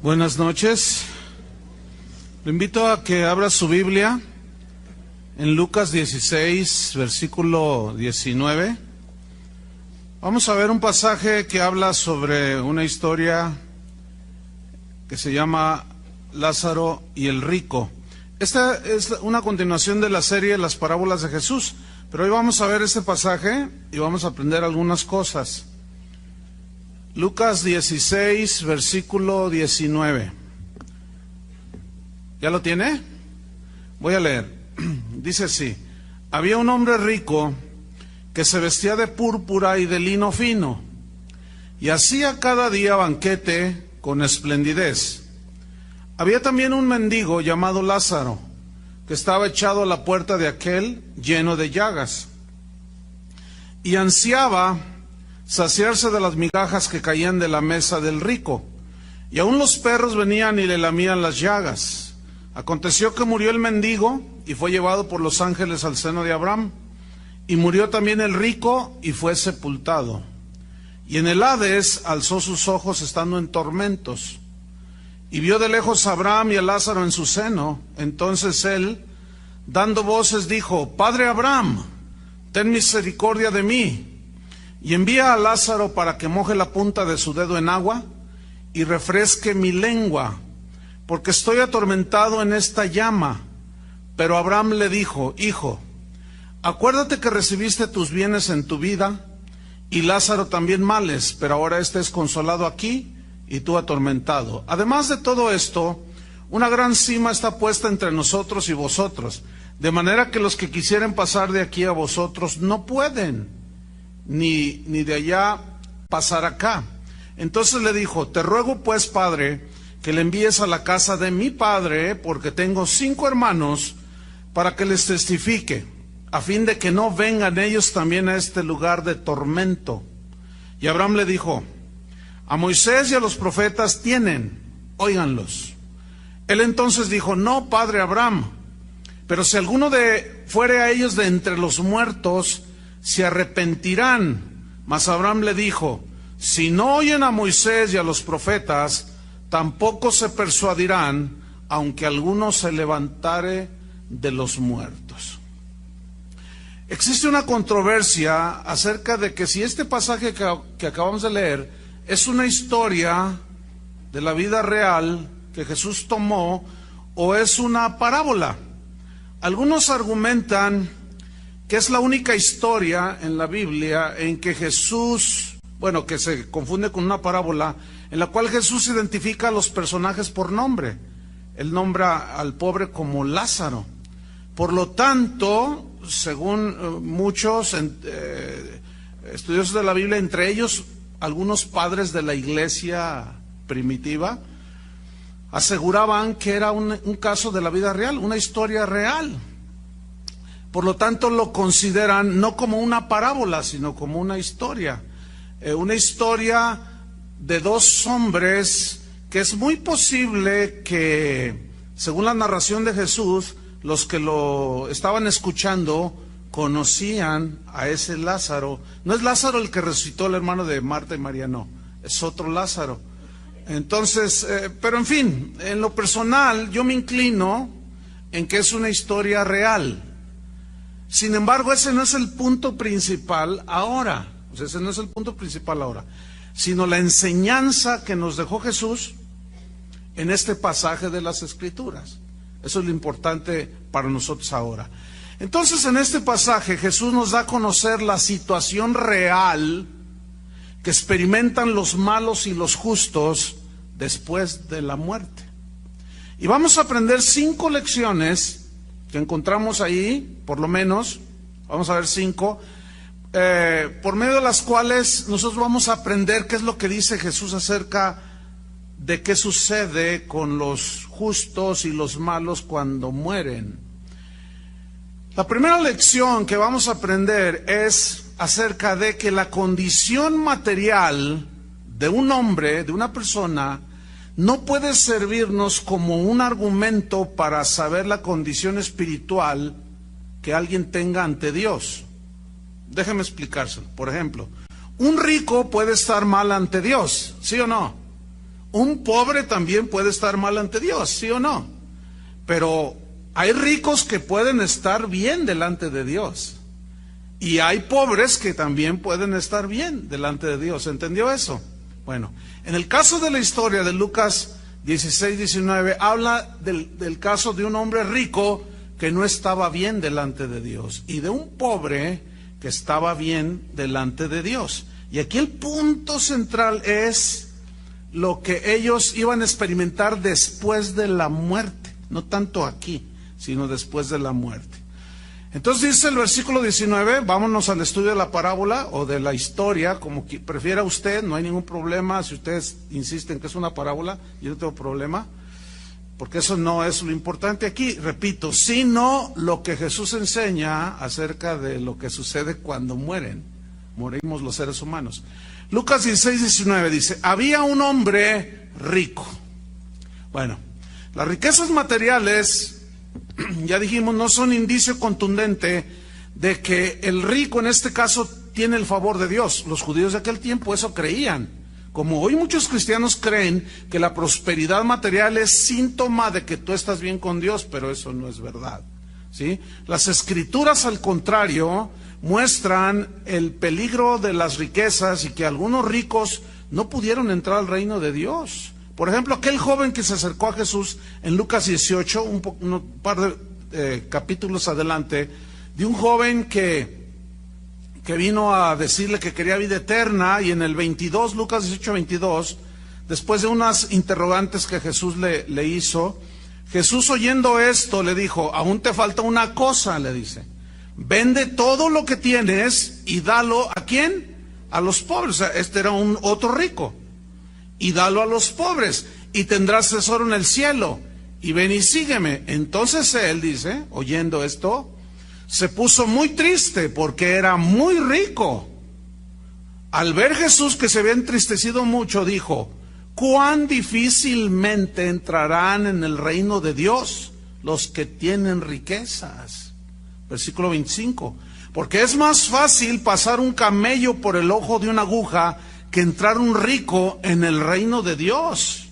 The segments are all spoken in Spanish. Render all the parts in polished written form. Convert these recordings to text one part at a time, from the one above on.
Buenas noches. Le invito a que abra su Biblia en Lucas 16, versículo 19. Vamos a ver un pasaje que habla sobre una historia que se llama Lázaro y el rico. Esta es una continuación de la serie Las parábolas de Jesús, pero hoy vamos a ver este pasaje y vamos a aprender algunas cosas. Lucas 16, versículo 19. ¿Ya lo tiene? Voy a leer. Dice así: había un hombre rico que se vestía de púrpura y de lino fino, y hacía cada día banquete con esplendidez. Había también un mendigo llamado Lázaro, que estaba echado a la puerta de aquel, lleno de llagas, y ansiaba saciarse de las migajas que caían de la mesa del rico, y aun los perros venían y le lamían las llagas. Aconteció que murió el mendigo y fue llevado por los ángeles al seno de Abraham, y murió también el rico y fue sepultado. Y en el Hades alzó sus ojos estando en tormentos, y vio de lejos a Abraham y a Lázaro en su seno. Entonces él, dando voces, dijo: Padre Abraham, ten misericordia de mí, y envía a Lázaro para que moje la punta de su dedo en agua y refresque mi lengua, porque estoy atormentado en esta llama. Pero Abraham le dijo: Hijo, acuérdate que recibiste tus bienes en tu vida, y Lázaro también males, pero ahora este es consolado aquí y tú atormentado. Además de todo esto, una gran sima está puesta entre nosotros y vosotros, de manera que los que quisieren pasar de aquí a vosotros no pueden, ni de allá pasar acá. Entonces le dijo: te ruego pues, Padre, que le envíes a la casa de mi padre, porque tengo 5 hermanos, para que les testifique, a fin de que no vengan ellos también a este lugar de tormento. Y Abraham le dijo: a Moisés y a los profetas tienen, óiganlos. Él entonces dijo: no, Padre Abraham, pero si alguno fuere a ellos de entre los muertos, se arrepentirán. Mas Abraham le dijo: si no oyen a Moisés y a los profetas, tampoco se persuadirán, aunque alguno se levantare de los muertos. Existe una controversia acerca de que si este pasaje que acabamos de leer es una historia de la vida real que Jesús tomó o es una parábola. Algunos argumentan que es la única historia en la Biblia en que Jesús, que se confunde con una parábola, en la cual Jesús identifica a los personajes por nombre. Él nombra al pobre como Lázaro. Por lo tanto, según muchos estudiosos de la Biblia, entre ellos algunos padres de la iglesia primitiva, aseguraban que era un caso de la vida real, una historia real. Por lo tanto, lo consideran no como una parábola, sino como una historia de 2 hombres que es muy posible que, según la narración de Jesús, los que lo estaban escuchando conocían a ese Lázaro. No es Lázaro el que resucitó, el hermano de Marta y María, no, es otro Lázaro. Entonces, pero en fin, en lo personal yo me inclino en que es una historia real. Sin embargo, ese no es el punto principal ahora, sino la enseñanza que nos dejó Jesús en este pasaje de las Escrituras. Eso es lo importante para nosotros ahora. Entonces, en este pasaje Jesús nos da a conocer la situación real que experimentan los malos y los justos después de la muerte. Y vamos a aprender 5 lecciones que encontramos ahí, por lo menos, vamos a ver 5, por medio de las cuales nosotros vamos a aprender qué es lo que dice Jesús acerca de qué sucede con los justos y los malos cuando mueren. La primera lección que vamos a aprender es acerca de que la condición material de un hombre, de una persona, no puede servirnos como un argumento para saber la condición espiritual que alguien tenga ante Dios. Déjeme explicárselo. Por ejemplo, un rico puede estar mal ante Dios, ¿sí o no? Un pobre también puede estar mal ante Dios, ¿sí o no? Pero hay ricos que pueden estar bien delante de Dios. Y hay pobres que también pueden estar bien delante de Dios. ¿Entendió eso? Bueno, en el caso de la historia de Lucas 16, 19, habla del caso de un hombre rico que no estaba bien delante de Dios y de un pobre que estaba bien delante de Dios. Y aquí el punto central es lo que ellos iban a experimentar después de la muerte. No tanto aquí, sino después de la muerte. Entonces dice el versículo 19, vámonos al estudio de la parábola o de la historia, como que prefiera usted, no hay ningún problema. Si ustedes insisten que es una parábola, yo no tengo problema, porque eso no es lo importante aquí, repito, sino lo que Jesús enseña acerca de lo que sucede cuando morimos los seres humanos. Lucas 16, 19 dice, había un hombre rico. Bueno, las riquezas materiales, ya dijimos, no son indicio contundente de que el rico en este caso tiene el favor de Dios. Los judíos de aquel tiempo eso creían. Como hoy muchos cristianos creen que la prosperidad material es síntoma de que tú estás bien con Dios, pero eso no es verdad, ¿sí? Las escrituras, al contrario, muestran el peligro de las riquezas y que algunos ricos no pudieron entrar al reino de Dios. Por ejemplo, aquel joven que se acercó a Jesús en Lucas 18, un par de capítulos adelante, de un joven que vino a decirle que quería vida eterna, y en el 22, Lucas 18, 22, después de unas interrogantes que Jesús le hizo, Jesús, oyendo esto, le dijo, aún te falta una cosa, le dice, vende todo lo que tienes y dalo, ¿a quién? A los pobres. O sea, este era otro rico. Y dalo a los pobres, y tendrás tesoro en el cielo, y ven y sígueme. Entonces él, dice, oyendo esto, se puso muy triste porque era muy rico. Al ver Jesús que se había entristecido mucho, dijo, cuán difícilmente entrarán en el reino de Dios los que tienen riquezas. Versículo 25, porque es más fácil pasar un camello por el ojo de una aguja que entrar un rico en el reino de Dios,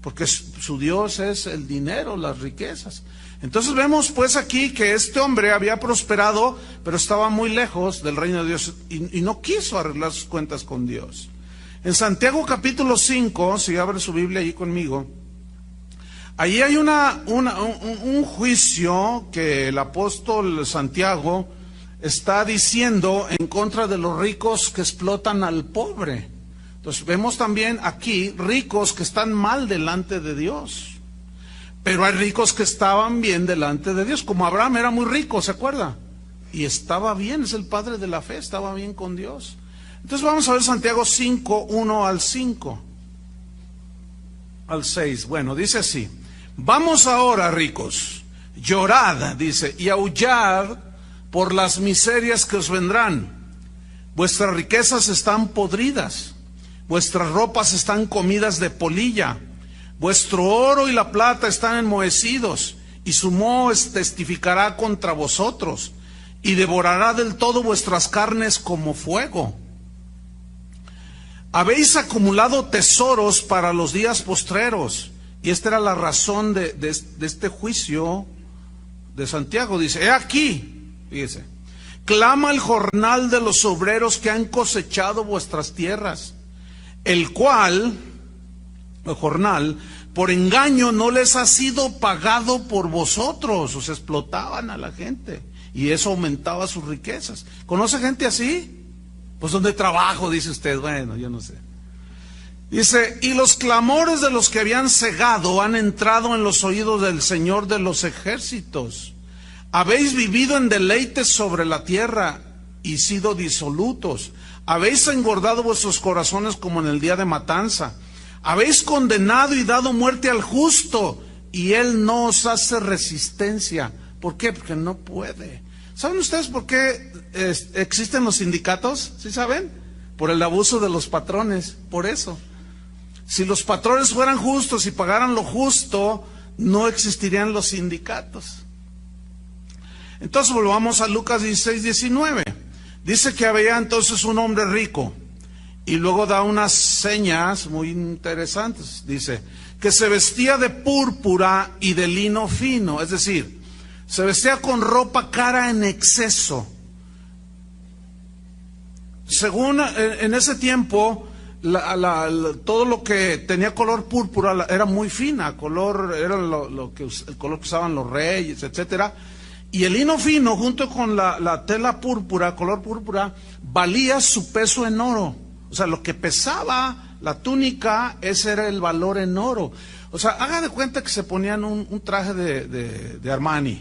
porque su Dios es el dinero, las riquezas. Entonces vemos pues aquí que este hombre había prosperado, pero estaba muy lejos del reino de Dios y no quiso arreglar sus cuentas con Dios. En Santiago capítulo 5, si abre su Biblia ahí conmigo, allí hay un juicio que el apóstol Santiago está diciendo en contra de los ricos que explotan al pobre. Entonces vemos también aquí ricos que están mal delante de Dios, pero hay ricos que estaban bien delante de Dios, como Abraham era muy rico, ¿se acuerda? Y estaba bien, es el padre de la fe, estaba bien con Dios. Entonces vamos a ver Santiago 5, 1 al 5, al 6. Bueno, dice así, vamos ahora, ricos, llorad, dice, y aullad por las miserias que os vendrán. Vuestras riquezas están podridas, vuestras ropas están comidas de polilla, vuestro oro y la plata están enmohecidos, y su moho testificará contra vosotros, y devorará del todo vuestras carnes como fuego. Habéis acumulado tesoros para los días postreros. Y esta era la razón de este juicio de Santiago. Dice, he aquí, fíjese, clama el jornal de los obreros que han cosechado vuestras tierras, el cual, el jornal, por engaño no les ha sido pagado por vosotros. O sea, explotaban a la gente y eso aumentaba sus riquezas. ¿Conoce gente así? Pues ¿dónde trabajo? Dice usted. Bueno, yo no sé. Dice, y los clamores de los que habían cegado han entrado en los oídos del Señor de los ejércitos. Habéis vivido en deleites sobre la tierra y sido disolutos. Habéis engordado vuestros corazones como en el día de matanza. Habéis condenado y dado muerte al justo, y él no os hace resistencia. ¿Por qué? Porque no puede. ¿Saben ustedes por qué existen los sindicatos? ¿Sí saben? Por el abuso de los patrones, por eso. Si los patrones fueran justos y pagaran lo justo, no existirían los sindicatos. Entonces volvamos a Lucas 16, 19. Dice que había entonces un hombre rico, Y luego da unas señas muy interesantes. Dice que se vestía de púrpura y de lino fino, es decir, se vestía con ropa cara en exceso. Según en ese tiempo, todo lo que tenía color púrpura era muy fina, era el color que usaban los reyes, etcétera. Y el lino fino, junto con la tela púrpura, color púrpura, valía su peso en oro. O sea, lo que pesaba la túnica, ese era el valor en oro. O sea, haga de cuenta que se ponían un traje de Armani,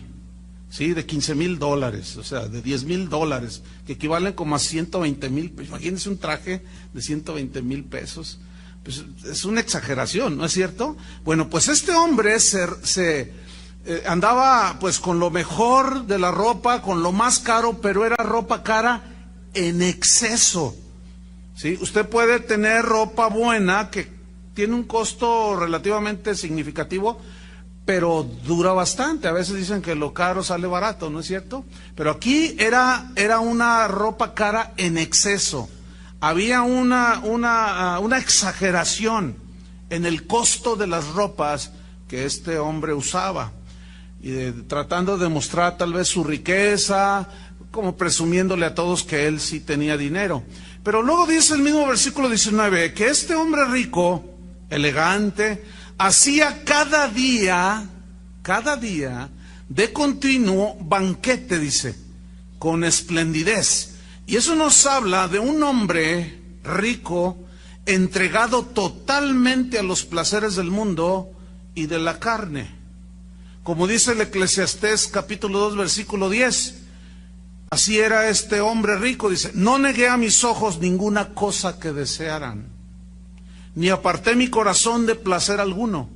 ¿sí? De $15,000, o sea, de $10,000, que equivalen como a 120,000. Imagínense un traje de 120,000 pesos. Pues es una exageración, ¿no es cierto? Bueno, pues este hombre andaba pues con lo mejor de la ropa, con lo más caro, pero era ropa cara en exceso. ¿Sí? Usted puede tener ropa buena que tiene un costo relativamente significativo, pero dura bastante. A veces dicen que lo caro sale barato, ¿no es cierto? Pero aquí era una ropa cara en exceso. Había una exageración en el costo de las ropas que este hombre usaba, y tratando de mostrar tal vez su riqueza, como presumiéndole a todos que él sí tenía dinero. Pero luego dice el mismo versículo 19, que este hombre rico, elegante, hacía cada día, de continuo banquete, dice, con esplendidez. Y eso nos habla de un hombre rico, entregado totalmente a los placeres del mundo y de la carne. Como dice el Eclesiastés capítulo 2, versículo 10, así era este hombre rico, dice, no negué a mis ojos ninguna cosa que desearan, ni aparté mi corazón de placer alguno,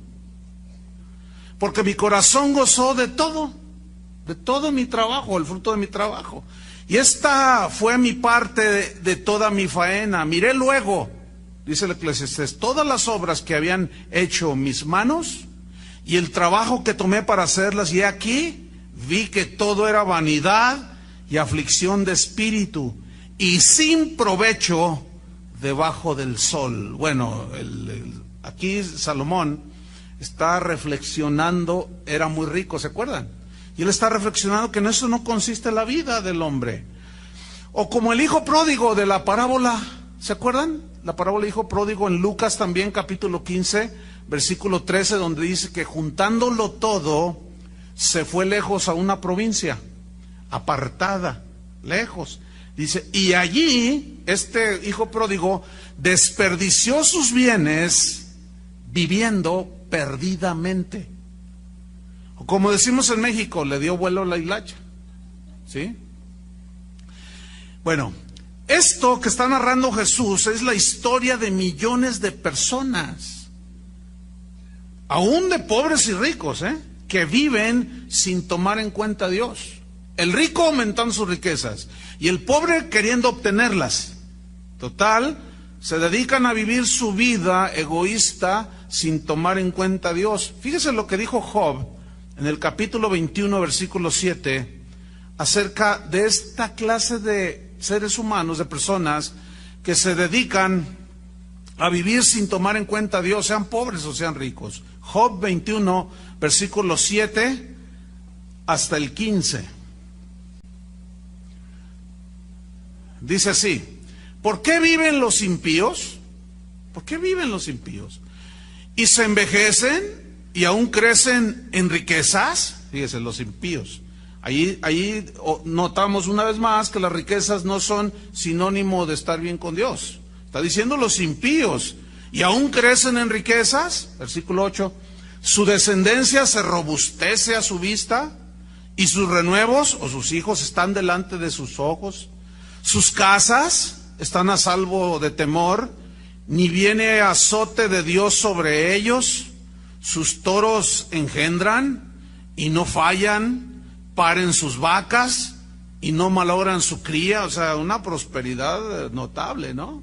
porque mi corazón gozó de todo mi trabajo, el fruto de mi trabajo. Y esta fue mi parte de toda mi faena. Miré luego, dice el Eclesiastés, todas las obras que habían hecho mis manos y el trabajo que tomé para hacerlas, y aquí vi que todo era vanidad y aflicción de espíritu, y sin provecho debajo del sol. Bueno, aquí Salomón está reflexionando, era muy rico, ¿se acuerdan? Y él está reflexionando que en eso no consiste la vida del hombre. O como el hijo pródigo de la parábola, ¿se acuerdan? La parábola del hijo pródigo en Lucas también, capítulo 15, versículo 13, donde dice que juntándolo todo, se fue lejos a una provincia, apartada, lejos. Dice, y allí, este hijo pródigo desperdició sus bienes viviendo perdidamente. O como decimos en México, le dio vuelo a la hilacha. ¿Sí? Bueno, esto que está narrando Jesús es la historia de millones de personas, aún de pobres y ricos, que viven sin tomar en cuenta a Dios. El rico aumentando sus riquezas y el pobre queriendo obtenerlas. Total, se dedican a vivir su vida egoísta sin tomar en cuenta a Dios. Fíjese lo que dijo Job en el capítulo 21, versículo 7, acerca de esta clase de seres humanos, de personas que se dedican a vivir sin tomar en cuenta a Dios, sean pobres o sean ricos. Job 21, versículo 7 hasta el 15. Dice así: ¿por qué viven los impíos? ¿Por qué viven los impíos? Y se envejecen y aún crecen en riquezas. Fíjese, los impíos. Ahí notamos una vez más que las riquezas no son sinónimo de estar bien con Dios. Está diciendo los impíos, y aún crecen en riquezas. Versículo 8. Su descendencia se robustece a su vista, y sus renuevos o sus hijos están delante de sus ojos. Sus casas están a salvo de temor, ni viene azote de Dios sobre ellos. Sus toros engendran y no fallan, paren sus vacas y no malogran su cría. O sea, una prosperidad notable, ¿no?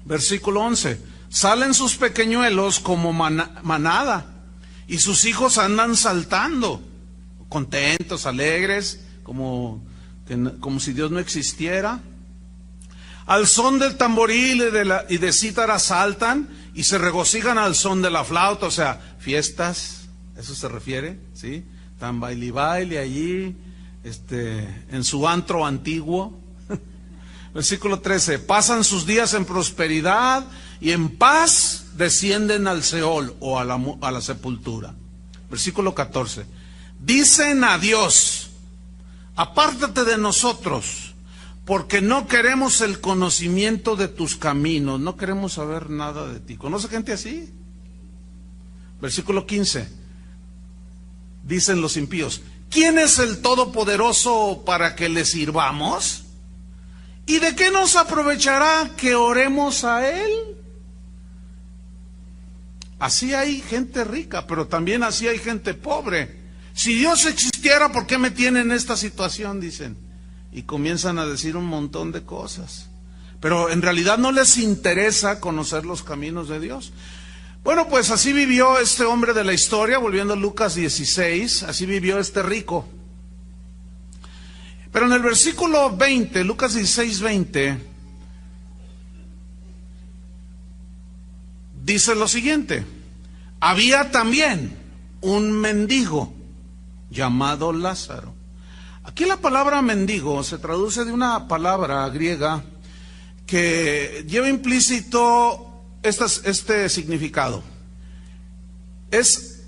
Versículo 11. Salen sus pequeñuelos como manada, y sus hijos andan saltando, contentos, alegres, como si Dios no existiera. Al son del tamboril y de cítara saltan y se regocijan al son de la flauta, o sea, fiestas, eso se refiere, ¿sí? Tan baile allí, en su antro antiguo. Versículo 13, pasan sus días en prosperidad y en paz descienden al Seol o a la sepultura. Versículo 14, dicen a Dios, apártate de nosotros, porque no queremos el conocimiento de tus caminos, no queremos saber nada de ti. ¿Conoce gente así? Versículo 15, dicen los impíos, ¿quién es el Todopoderoso para que le sirvamos? ¿Y de qué nos aprovechará que oremos a Él? Así hay gente rica, pero también así hay gente pobre. Si Dios existiera, ¿por qué me tiene en esta situación? Dicen. Y comienzan a decir un montón de cosas. Pero en realidad no les interesa conocer los caminos de Dios. Bueno, pues así vivió este hombre de la historia, volviendo a Lucas 16, así vivió este rico. Pero en el versículo 20, Lucas 16, 20, dice lo siguiente: había también un mendigo llamado Lázaro. Aquí la palabra mendigo se traduce de una palabra griega que lleva implícito este significado. Es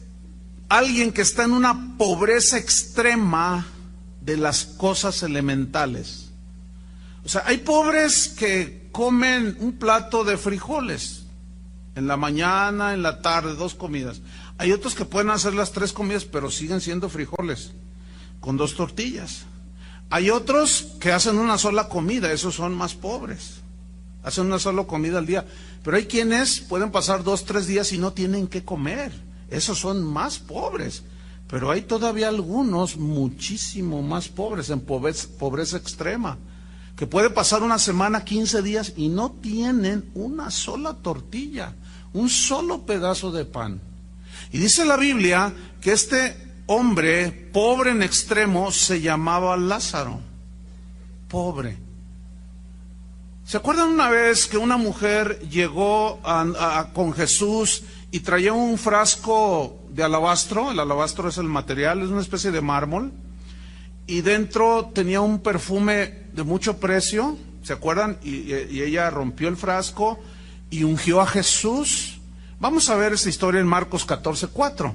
alguien que está en una pobreza extrema de las cosas elementales. O sea, hay pobres que comen un plato de frijoles en la mañana, en la tarde, 2 comidas. Hay otros que pueden hacer las 3 comidas, pero siguen siendo frijoles con 2 tortillas. Hay otros que hacen una sola comida, esos son más pobres. Hacen una sola comida al día. Pero hay quienes pueden pasar 2, 3 días y no tienen qué comer. Esos son más pobres. Pero hay todavía algunos muchísimo más pobres, en pobreza extrema, que puede pasar una semana, 15 días y no tienen una sola tortilla, un solo pedazo de pan. Y dice la Biblia que este hombre pobre en extremo se llamaba Lázaro. Pobre. ¿Se acuerdan una vez que una mujer llegó con Jesús y traía un frasco de alabastro? El alabastro es el material, es una especie de mármol, y dentro tenía un perfume de mucho precio, ¿se acuerdan? Y ella rompió el frasco y ungió a Jesús. Vamos a ver esta historia en Marcos 14:4.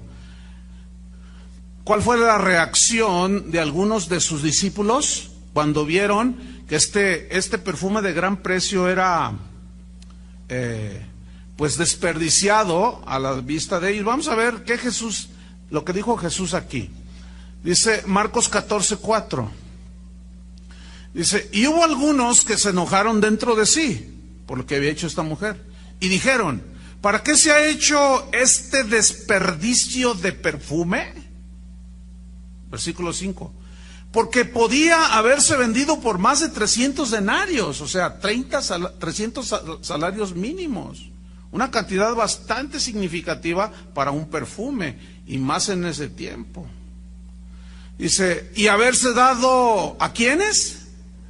¿Cuál fue la reacción de algunos de sus discípulos cuando vieron que este perfume de gran precio era pues desperdiciado a la vista de ellos? Vamos a ver lo que dijo Jesús aquí. Dice Marcos 14:4. Dice, y hubo algunos que se enojaron dentro de sí por lo que había hecho esta mujer y dijeron, ¿para qué se ha hecho este desperdicio de perfume? Versículo 5. Porque podía haberse vendido por más de 300 denarios, o sea, 300 salarios mínimos. Una cantidad bastante significativa para un perfume, y más en ese tiempo. Dice, y haberse dado, ¿a quiénes?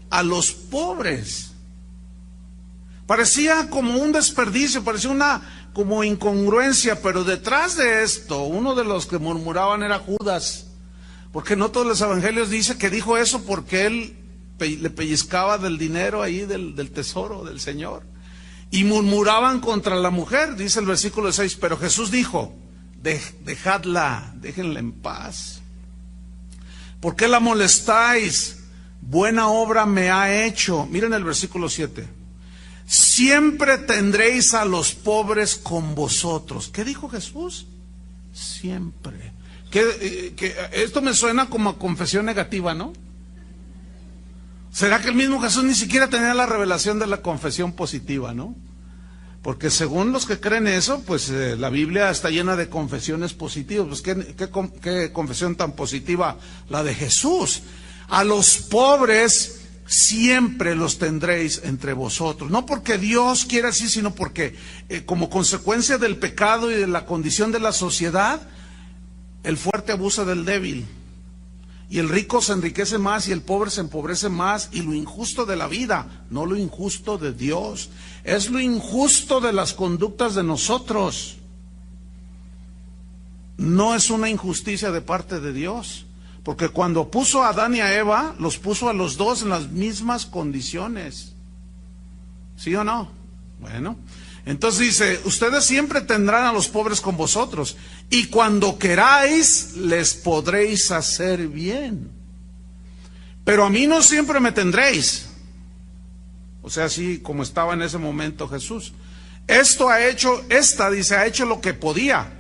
A los pobres. Parecía como un desperdicio, parecía una como incongruencia, pero detrás de esto, uno de los que murmuraban era Judas. Porque no todos los evangelios dicen que dijo eso porque él le pellizcaba del dinero ahí, del tesoro del Señor. Y murmuraban contra la mujer, dice el versículo 6, pero Jesús dijo, dejadla, déjenla en paz. ¿Por qué la molestáis? Buena obra me ha hecho. Miren el versículo 7. Siempre tendréis a los pobres con vosotros. ¿Qué dijo Jesús? Siempre. Que esto me suena como a confesión negativa, ¿no? ¿Será que el mismo Jesús ni siquiera tenía la revelación de la confesión positiva, no? Porque según los que creen eso, pues la Biblia está llena de confesiones positivas. Pues ¿qué confesión tan positiva la de Jesús? A los pobres siempre los tendréis entre vosotros. No porque Dios quiera así, sino porque como consecuencia del pecado y de la condición de la sociedad, el fuerte abusa del débil. Y el rico se enriquece más y el pobre se empobrece más. Y lo injusto de la vida, no lo injusto de Dios, es lo injusto de las conductas de nosotros. No es una injusticia de parte de Dios, porque cuando puso a Adán y a Eva, los puso a los dos en las mismas condiciones. ¿Sí o no? Bueno, entonces dice, ustedes siempre tendrán a los pobres con vosotros, y cuando queráis, les podréis hacer bien. Pero a mí no siempre me tendréis. O sea, así como estaba en ese momento Jesús. Ha hecho lo que podía,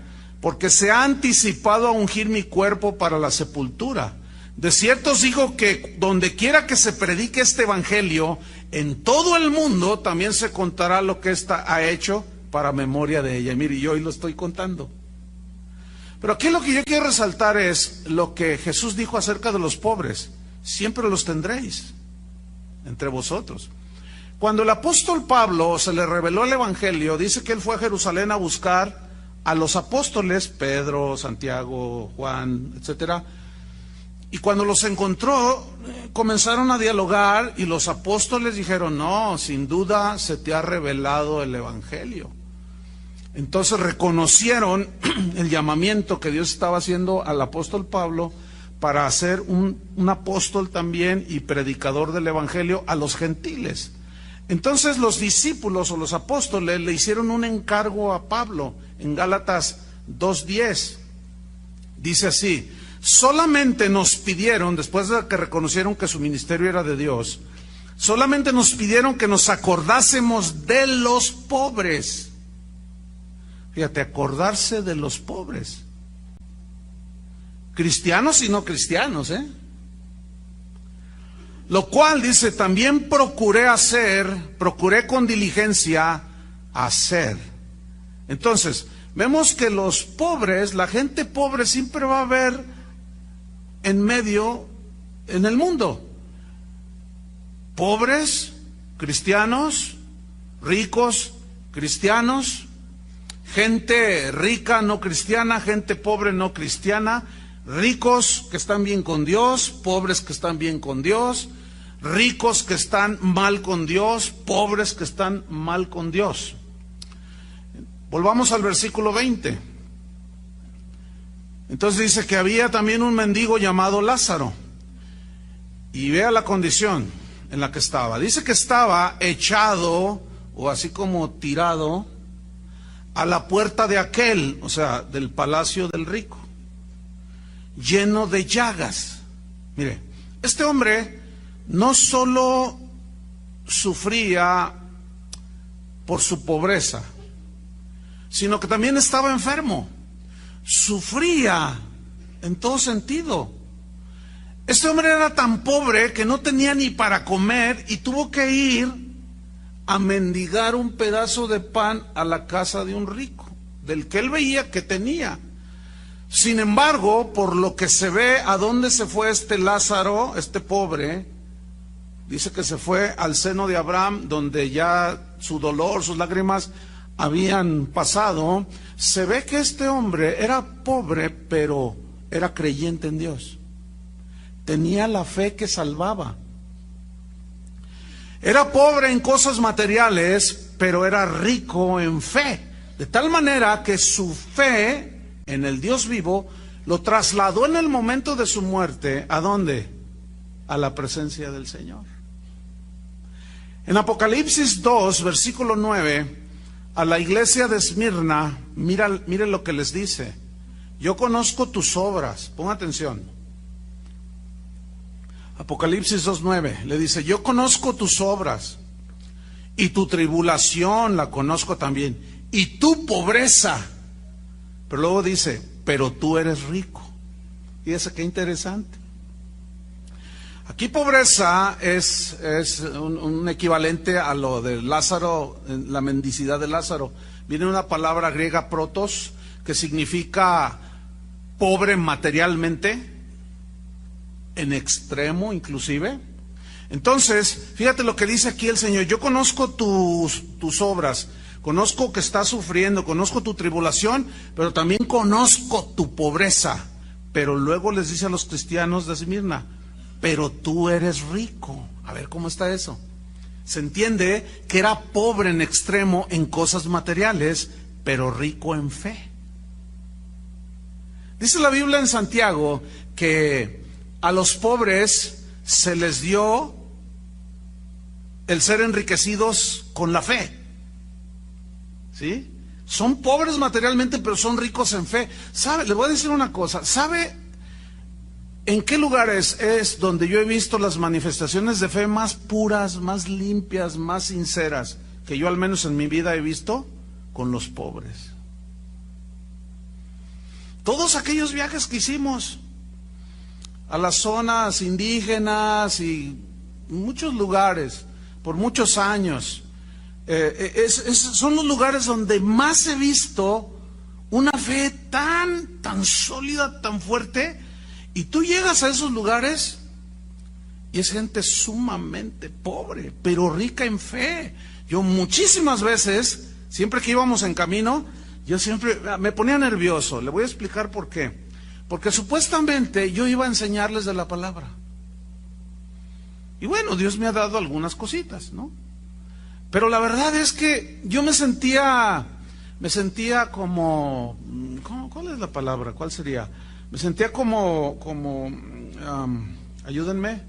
porque se ha anticipado a ungir mi cuerpo para la sepultura. De cierto os digo que donde quiera que se predique este evangelio, en todo el mundo también se contará lo que ésta ha hecho para memoria de ella. Mire, yo hoy lo estoy contando. Pero aquí lo que yo quiero resaltar es lo que Jesús dijo acerca de los pobres. Siempre los tendréis entre vosotros. Cuando el apóstol Pablo se le reveló el evangelio, dice que él fue a Jerusalén a buscar a los apóstoles, Pedro, Santiago, Juan, etcétera. Y cuando los encontró, comenzaron a dialogar y los apóstoles dijeron, no, sin duda se te ha revelado el evangelio. Entonces reconocieron el llamamiento que Dios estaba haciendo al apóstol Pablo para ser un apóstol también y predicador del evangelio a los gentiles. Entonces los discípulos o los apóstoles le hicieron un encargo a Pablo en Gálatas 2:10. Dice así, solamente nos pidieron, después de que reconocieron que su ministerio era de Dios, solamente nos pidieron que nos acordásemos de los pobres. Fíjate, acordarse de los pobres. Cristianos y no cristianos, Lo cual, dice, también procuré con diligencia hacer. Entonces, vemos que los pobres, la gente pobre siempre va a haber en el mundo. Pobres, cristianos, ricos, cristianos, gente rica no cristiana, gente pobre no cristiana, ricos que están bien con Dios, pobres que están bien con Dios, ricos que están mal con Dios, pobres que están mal con Dios. Volvamos al versículo 20. Entonces dice que había también un mendigo llamado Lázaro. Y vea la condición en la que estaba. Dice que estaba echado, o así como tirado, a la puerta de aquel, o sea, del palacio del rico, lleno de llagas. Mire, este hombre no solo sufría por su pobreza, sino que también estaba enfermo. Sufría en todo sentido. Este hombre era tan pobre que no tenía ni para comer y tuvo que ir a mendigar un pedazo de pan a la casa de un rico, del que él veía que tenía. Sin embargo, por lo que se ve, ¿a dónde se fue este Lázaro, este pobre? Dice que se fue al seno de Abraham, donde ya su dolor, sus lágrimas habían pasado. Se ve que este hombre era pobre, pero era creyente en Dios. Tenía la fe que salvaba. Era pobre en cosas materiales, pero era rico en fe. De tal manera que su fe en el Dios vivo lo trasladó en el momento de su muerte. ¿A dónde? A la presencia del Señor. En Apocalipsis 2, versículo 9, a la iglesia de Esmirna, mire lo que les dice. Yo conozco tus obras. Ponga atención. Apocalipsis 2:9 le dice, yo conozco tus obras y tu tribulación la conozco también, y tu pobreza. Pero luego dice, pero tú eres rico. Fíjese qué interesante. Aquí pobreza es un equivalente a lo de Lázaro, la mendicidad de Lázaro. Viene una palabra griega protos, que significa pobre materialmente, en extremo inclusive. Entonces, fíjate lo que dice aquí el Señor. Yo conozco tus obras, conozco que estás sufriendo, conozco tu tribulación, pero también conozco tu pobreza. pero luego les dice a los cristianos de Esmirna, pero tú eres rico. A ver, ¿cómo está eso? Se entiende que era pobre en extremo en cosas materiales, pero rico en fe. Dice la Biblia en Santiago que a los pobres se les dio el ser enriquecidos con la fe. ¿Sí? Son pobres materialmente, pero son ricos en fe. ¿Sabe? Les voy a decir una cosa. ¿Sabe en qué lugares es donde yo he visto las manifestaciones de fe más puras, más limpias, más sinceras, que yo al menos en mi vida he visto? Con los pobres. Todos aquellos viajes que hicimos a las zonas indígenas y muchos lugares, por muchos años, son los lugares donde más he visto una fe tan sólida, tan fuerte. Y tú llegas a esos lugares y es gente sumamente pobre, pero rica en fe. Yo muchísimas veces, siempre que íbamos en camino, yo siempre me ponía nervioso. Le voy a explicar por qué. Porque supuestamente yo iba a enseñarles de la palabra. Y bueno, Dios me ha dado algunas cositas, ¿no? Pero la verdad es que yo me sentía como, ¿cuál es la palabra? ¿Cuál sería? Me sentía como, ayúdenme.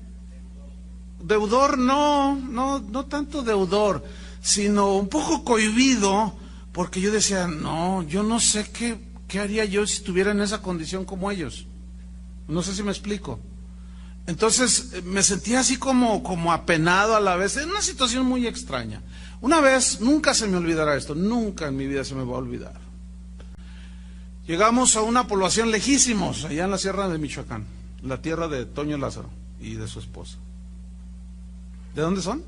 Deudor, no tanto deudor, sino un poco cohibido, porque yo decía, no, yo no sé qué haría yo si estuviera en esa condición como ellos. No sé si me explico. Entonces me sentía así como apenado a la vez, en una situación muy extraña. Una vez, nunca se me olvidará esto, nunca en mi vida se me va a olvidar. Llegamos a una población lejísimos, allá en la sierra de Michoacán, la tierra de Toño Lázaro y de su esposa. ¿De dónde son?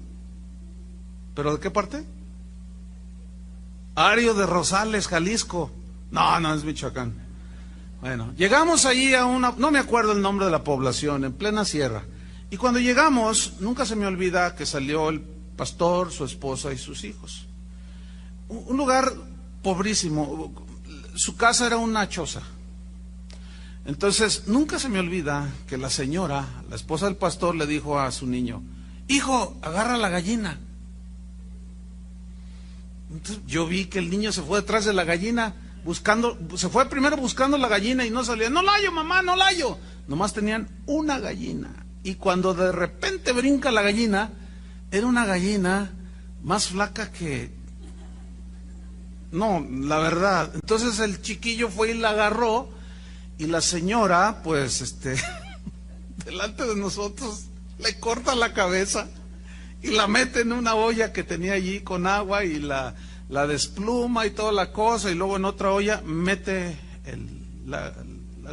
¿Pero de qué parte? Ario de Rosales, Jalisco. No, es Michoacán. Bueno, llegamos allí a no me acuerdo el nombre de la población, en plena sierra. Y cuando llegamos, nunca se me olvida que salió el pastor, su esposa y sus hijos. Un lugar pobrísimo. Su casa era una choza. Entonces, nunca se me olvida que la señora, la esposa del pastor, le dijo a su niño, hijo, agarra la gallina. Entonces, yo vi que el niño se fue detrás de la gallina, se fue primero buscando la gallina y no salía. No la hallo, mamá, no la hallo. Nomás tenían una gallina. Y cuando de repente brinca la gallina, era una gallina más flaca que... No, la verdad. Entonces el chiquillo fue y la agarró y la señora, pues, delante de nosotros, le corta la cabeza y la mete en una olla que tenía allí con agua y la despluma y toda la cosa, y luego en otra olla mete la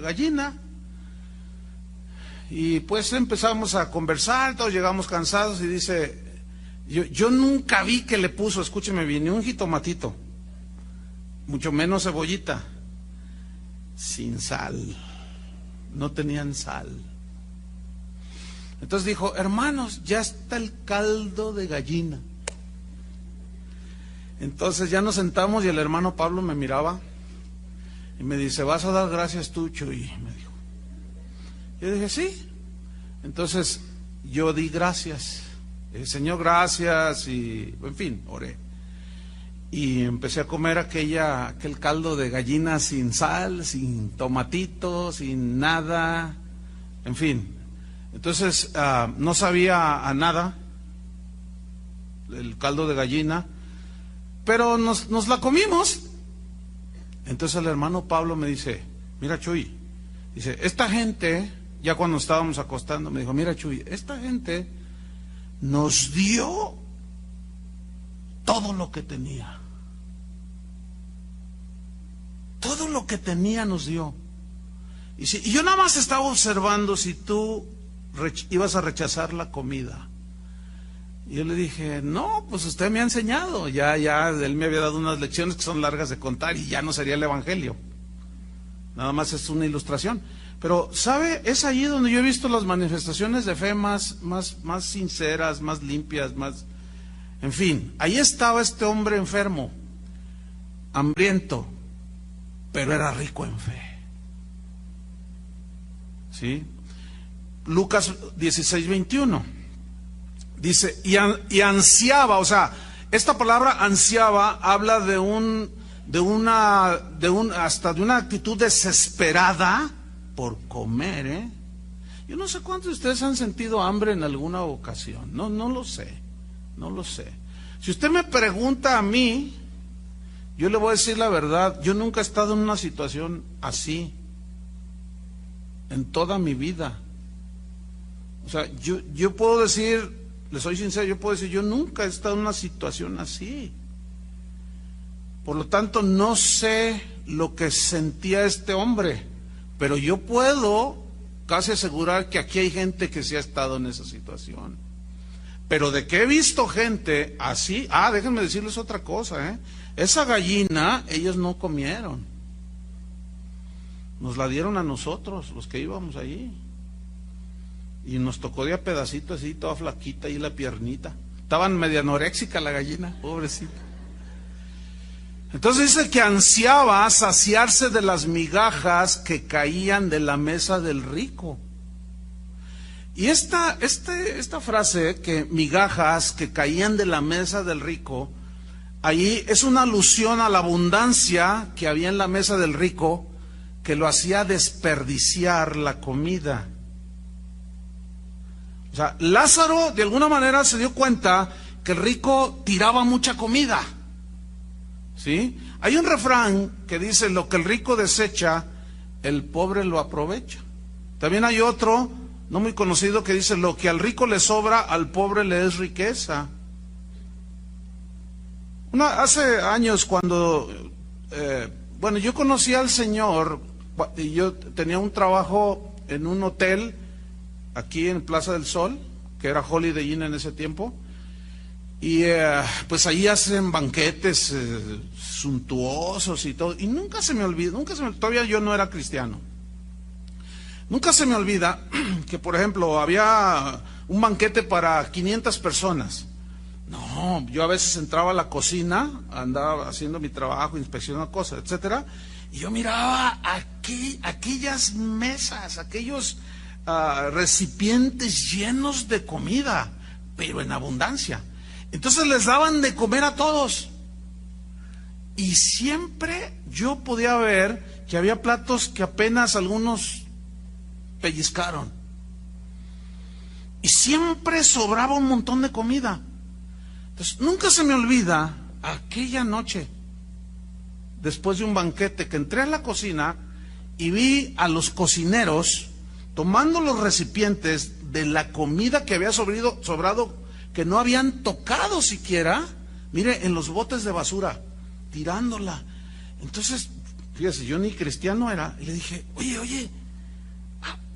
gallina. Y pues empezamos a conversar, todos llegamos cansados y dice, yo nunca vi que le puso, escúcheme bien, ni un jitomatito, mucho menos cebollita, sin sal, no tenían sal. Entonces dijo, hermanos, ya está el caldo de gallina. Entonces ya nos sentamos y el hermano Pablo me miraba y me dice, ¿vas a dar gracias tú, Chuy? Me dijo. Yo dije, sí. Entonces yo di gracias, Señor, gracias, y en fin, oré. Y empecé a comer aquel caldo de gallina sin sal, sin tomatito, sin nada, en fin. Entonces no sabía a nada el caldo de gallina, pero nos la comimos. Entonces el hermano Pablo me dice, mira, Chuy, dice, esta gente, ya cuando estábamos acostando, me dijo, mira, Chuy, esta gente nos dio todo lo que tenía. Todo lo que tenía nos dio. Y yo nada más estaba observando si tú ibas a rechazar la comida. Y yo le dije, no, pues usted me ha enseñado. Ya, él me había dado unas lecciones que son largas de contar y ya no sería el evangelio. Nada más es una ilustración. Pero, ¿sabe? Es allí donde yo he visto las manifestaciones de fe más sinceras, más limpias, más... En fin, ahí estaba este hombre enfermo, hambriento, pero era rico en fe. ¿sí? Lucas 16:21. Dice, y ansiaba, o sea, esta palabra ansiaba habla hasta de una actitud desesperada por comer, ¿eh? Yo no sé cuántos de ustedes han sentido hambre en alguna ocasión. No lo sé. Si usted me pregunta a mí, yo le voy a decir la verdad. Yo nunca he estado en una situación así en toda mi vida. O sea, yo puedo decir, le soy sincero, yo puedo decir, yo nunca he estado en una situación así. Por lo tanto, no sé lo que sentía este hombre, pero yo puedo casi asegurar que aquí hay gente que sí ha estado en esa situación. Pero de que he visto gente así, déjenme decirles otra cosa, esa gallina ellos no comieron, nos la dieron a nosotros, los que íbamos allí, y nos tocó de a pedacito así, toda flaquita y la piernita, estaban media anoréxica la gallina, pobrecita. Entonces dice que ansiaba saciarse de las migajas que caían de la mesa del rico. Y esta frase, que migajas que caían de la mesa del rico, ahí es una alusión a la abundancia que había en la mesa del rico, que lo hacía desperdiciar la comida. O sea, Lázaro de alguna manera se dio cuenta que el rico tiraba mucha comida. ¿Sí? Hay un refrán que dice, lo que el rico desecha, el pobre lo aprovecha. También hay otro, no muy conocido, que dice, lo que al rico le sobra, al pobre le es riqueza. Hace años cuando, yo conocí al Señor, y yo tenía un trabajo en un hotel, aquí en Plaza del Sol, que era Holiday Inn en ese tiempo. Y pues ahí hacen banquetes suntuosos y todo. Y nunca se me olvida, todavía yo no era cristiano. Nunca se me olvida que, por ejemplo, había un banquete para 500 personas. No, yo a veces entraba a la cocina, andaba haciendo mi trabajo, inspeccionando cosas, etcétera, y yo miraba aquellas mesas, aquellos recipientes llenos de comida, pero en abundancia. Entonces les daban de comer a todos. Y siempre yo podía ver que había platos que apenas algunos pellizcaron. Y siempre sobraba un montón de comida. Entonces nunca se me olvida aquella noche, después de un banquete, que entré a la cocina y vi a los cocineros tomando los recipientes de la comida que había sobrado, que no habían tocado siquiera, mire, en los botes de basura, tirándola. Entonces, fíjese, yo ni cristiano era, y le dije, oye,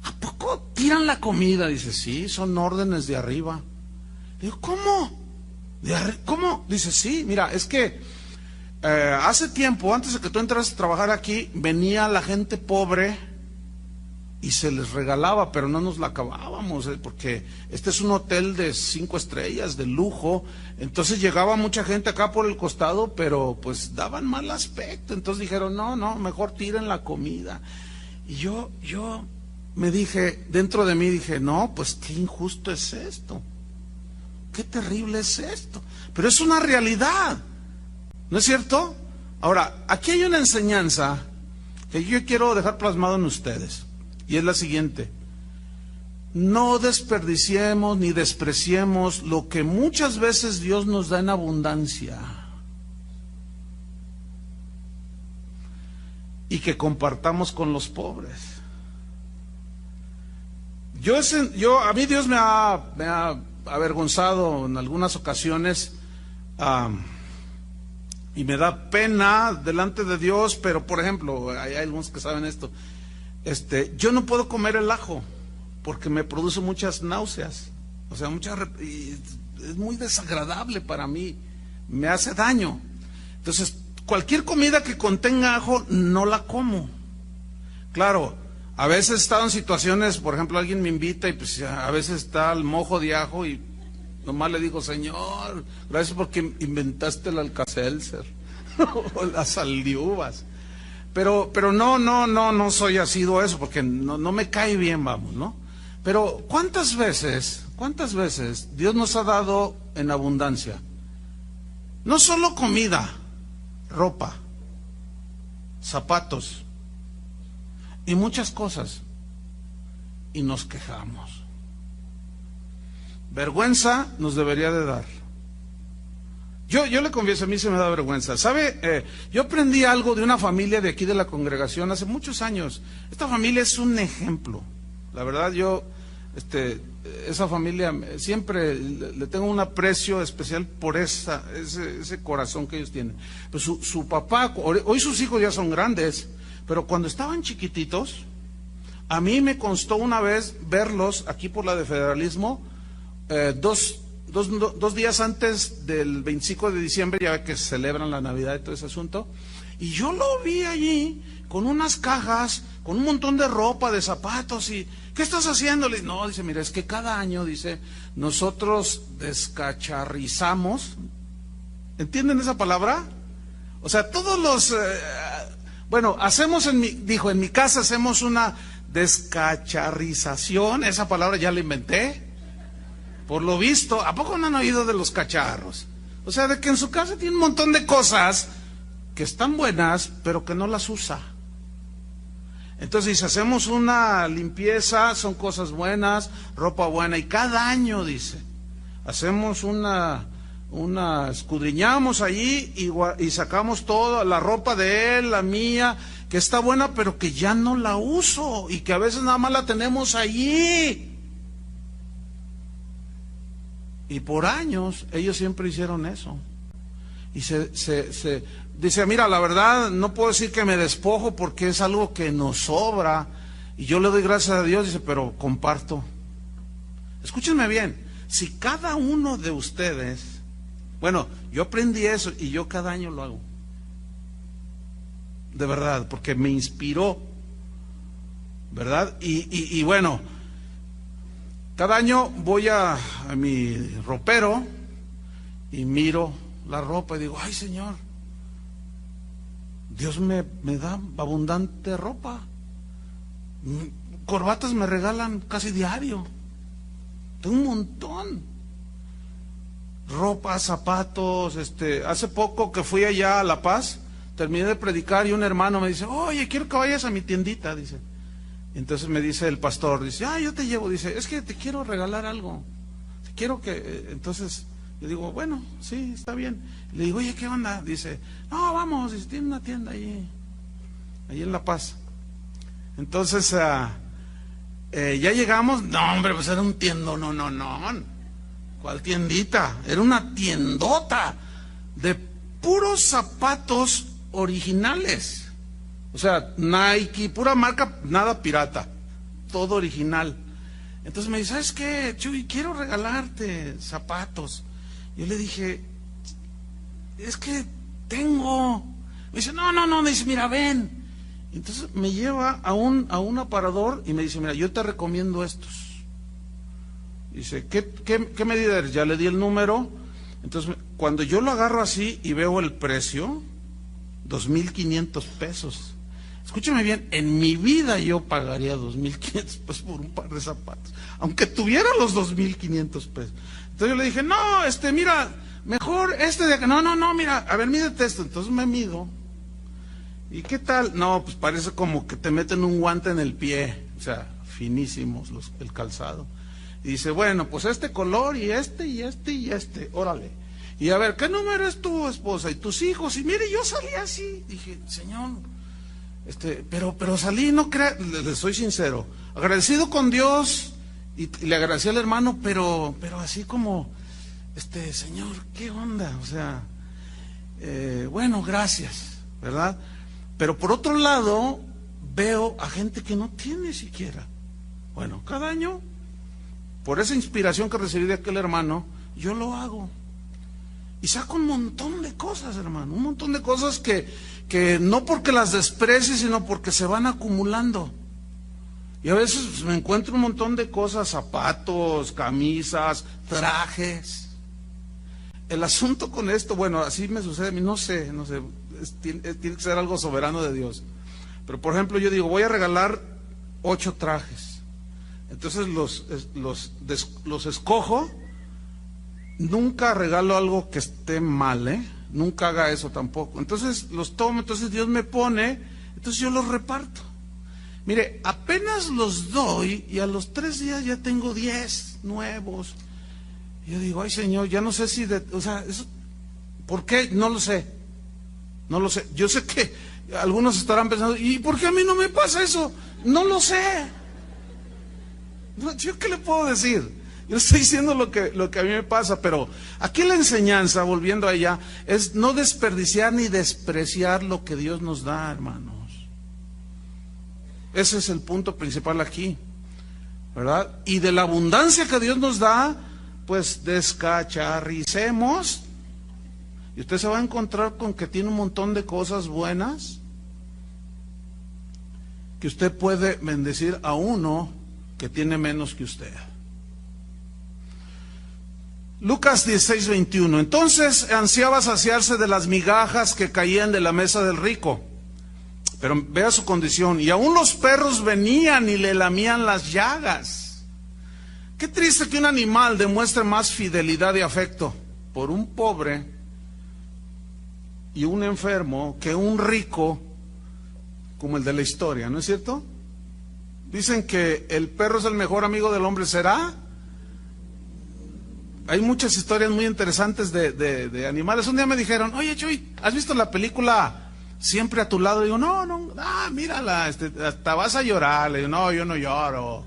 ¿a poco tiran la comida? Dice, sí, son órdenes de arriba. Le digo, ¿cómo? ¿Cómo? Dice, sí, mira, es que hace tiempo, antes de que tú entras a trabajar aquí, venía la gente pobre y se les regalaba, pero no nos la acabábamos, porque este es un hotel de 5 estrellas, de lujo. Entonces llegaba mucha gente acá por el costado, pero pues daban mal aspecto. Entonces dijeron, no, mejor tiren la comida. Y yo me dije, dentro de mí dije, no, pues qué injusto es esto, qué terrible es esto, pero es una realidad, ¿no es cierto? Ahora, aquí hay una enseñanza que yo quiero dejar plasmado en ustedes. Y es la siguiente: no desperdiciemos ni despreciemos lo que muchas veces Dios nos da en abundancia, y que compartamos con los pobres. A mí Dios me ha avergonzado en algunas ocasiones, y me da pena delante de Dios, pero por ejemplo, hay algunos que saben esto. Yo no puedo comer el ajo porque me produce muchas náuseas, o sea, es muy desagradable para mí, me hace daño. Entonces, cualquier comida que contenga ajo no la como. Claro, a veces he estado en situaciones, por ejemplo, alguien me invita y pues a veces está el mojo de ajo y nomás le digo, Señor, gracias porque inventaste el Alka-Seltzer o las sal de uvas. pero no soy asiduo a eso, porque no me cae bien, vamos, ¿no? Pero ¿cuántas veces Dios nos ha dado en abundancia? No solo comida, ropa, zapatos y muchas cosas, y nos quejamos. Vergüenza nos debería de dar. Yo le confieso, a mí se me da vergüenza. ¿Sabe? Yo aprendí algo de una familia de aquí de la congregación hace muchos años. Esta familia es un ejemplo. La verdad, esa familia siempre le tengo un aprecio especial por ese corazón que ellos tienen. Pues su papá, hoy sus hijos ya son grandes, pero cuando estaban chiquititos, a mí me constó una vez verlos aquí por la de Federalismo, dos días antes del 25 de diciembre, ya que celebran la Navidad y todo ese asunto, y yo lo vi allí con unas cajas, con un montón de ropa, de zapatos, y ¿qué estás haciendo? Le dice, no, dice, mira, es que cada año, dice, nosotros descacharrizamos. ¿Entienden esa palabra? O sea, todos los, hacemos en mi casa hacemos una descacharrización, esa palabra ya la inventé. Por lo visto, ¿a poco no han oído de los cacharros? O sea, de que en su casa tiene un montón de cosas que están buenas, pero que no las usa. Entonces dice, hacemos una limpieza, son cosas buenas, ropa buena, y cada año, dice, hacemos escudriñamos allí y sacamos toda la ropa de él, la mía, que está buena, pero que ya no la uso, y que a veces nada más la tenemos allí. Y por años ellos siempre hicieron eso. Y dice, mira, la verdad no puedo decir que me despojo porque es algo que nos sobra. Y yo le doy gracias a Dios, dice, pero comparto. Escúchenme bien, si cada uno de ustedes, yo aprendí eso y yo cada año lo hago. De verdad, porque me inspiró. ¿Verdad? Y bueno, cada año voy a mi ropero y miro la ropa y digo, ay Señor, Dios me da abundante ropa. Corbatas me regalan casi diario. Tengo un montón. Ropa, zapatos, hace poco que fui allá a La Paz, terminé de predicar y un hermano me dice, oye, quiero que vayas a mi tiendita, dice. Entonces me dice el pastor, dice, yo te llevo, dice, es que te quiero regalar algo, quiero que, entonces le digo, bueno, sí, está bien. Le digo, oye, ¿qué onda? Dice, no, vamos, dice, tiene una tienda allí en La Paz. Entonces, ya llegamos, no, hombre, pues era un tiendón, no, ¿cuál tiendita? Era una tiendota de puros zapatos originales. O sea, Nike, pura marca, nada pirata, todo original. Entonces me dice, ¿sabes qué, Chuy? Quiero regalarte zapatos. Yo le dije, es que tengo. Me dice, no, me dice, mira, ven. Entonces me lleva a un aparador y me dice, mira, yo te recomiendo estos. Dice, ¿qué medida eres? Ya le di el número. Entonces, cuando yo lo agarro así y veo el precio, 2,500 pesos. Escúchame bien, en mi vida yo pagaría 2,500 pesos por un par de zapatos, aunque tuviera los 2,500 pesos. Entonces yo le dije, no, mira, mejor de acá. No, mira, a ver, mídete esto. Entonces me mido. ¿Y qué tal? No, pues parece como que te meten un guante en el pie. O sea, finísimos el calzado. Y dice, bueno, pues este color y este, órale. Y a ver, ¿qué número es tu esposa y tus hijos? Y mire, yo salí así. Dije, Señor, pero salí, no crea, le soy sincero, agradecido con Dios y le agradecí al hermano, pero así como, Señor, ¿qué onda? O sea, bueno, gracias, ¿verdad? Pero por otro lado, veo a gente que no tiene siquiera. Bueno, cada año, por esa inspiración que recibí de aquel hermano, yo lo hago. Y saco un montón de cosas, hermano, un montón de cosas que no porque las desprecie, sino porque se van acumulando. Y a veces me encuentro un montón de cosas, zapatos, camisas, trajes. El asunto con esto, bueno, así me sucede a mí, no sé, tiene que ser algo soberano de Dios. Pero por ejemplo yo digo, voy a regalar 8 trajes. Entonces los escojo. Nunca regalo algo que esté mal, nunca haga eso tampoco. Entonces los tomo, entonces Dios me pone, entonces yo los reparto. Mire, apenas los doy y a los 3 días ya tengo 10 nuevos. Y yo digo, ay Señor, ya no sé si, eso, ¿por qué? No lo sé. No lo sé. Yo sé que algunos estarán pensando, ¿y por qué a mí no me pasa eso? No lo sé. ¿Yo qué le puedo decir? Yo estoy diciendo lo que a mí me pasa, pero aquí la enseñanza, volviendo a ella, es no desperdiciar ni despreciar lo que Dios nos da, hermanos. Ese es el punto principal aquí, ¿verdad? Y de la abundancia que Dios nos da, pues descacharricemos. Y usted se va a encontrar con que tiene un montón de cosas buenas que usted puede bendecir a uno que tiene menos que usted. Lucas 16:21. Entonces ansiaba saciarse de las migajas que caían de la mesa del rico. Pero vea su condición. Y aún los perros venían y le lamían las llagas. Qué triste que un animal demuestre más fidelidad y afecto por un pobre y un enfermo que un rico como el de la historia, ¿no es cierto? Dicen que el perro es el mejor amigo del hombre. ¿Será? Hay muchas historias muy interesantes de animales. Un día me dijeron, oye Chuy, ¿has visto la película Siempre a tu lado? Digo, no, mírala, hasta vas a llorar. Le digo, no, yo no lloro.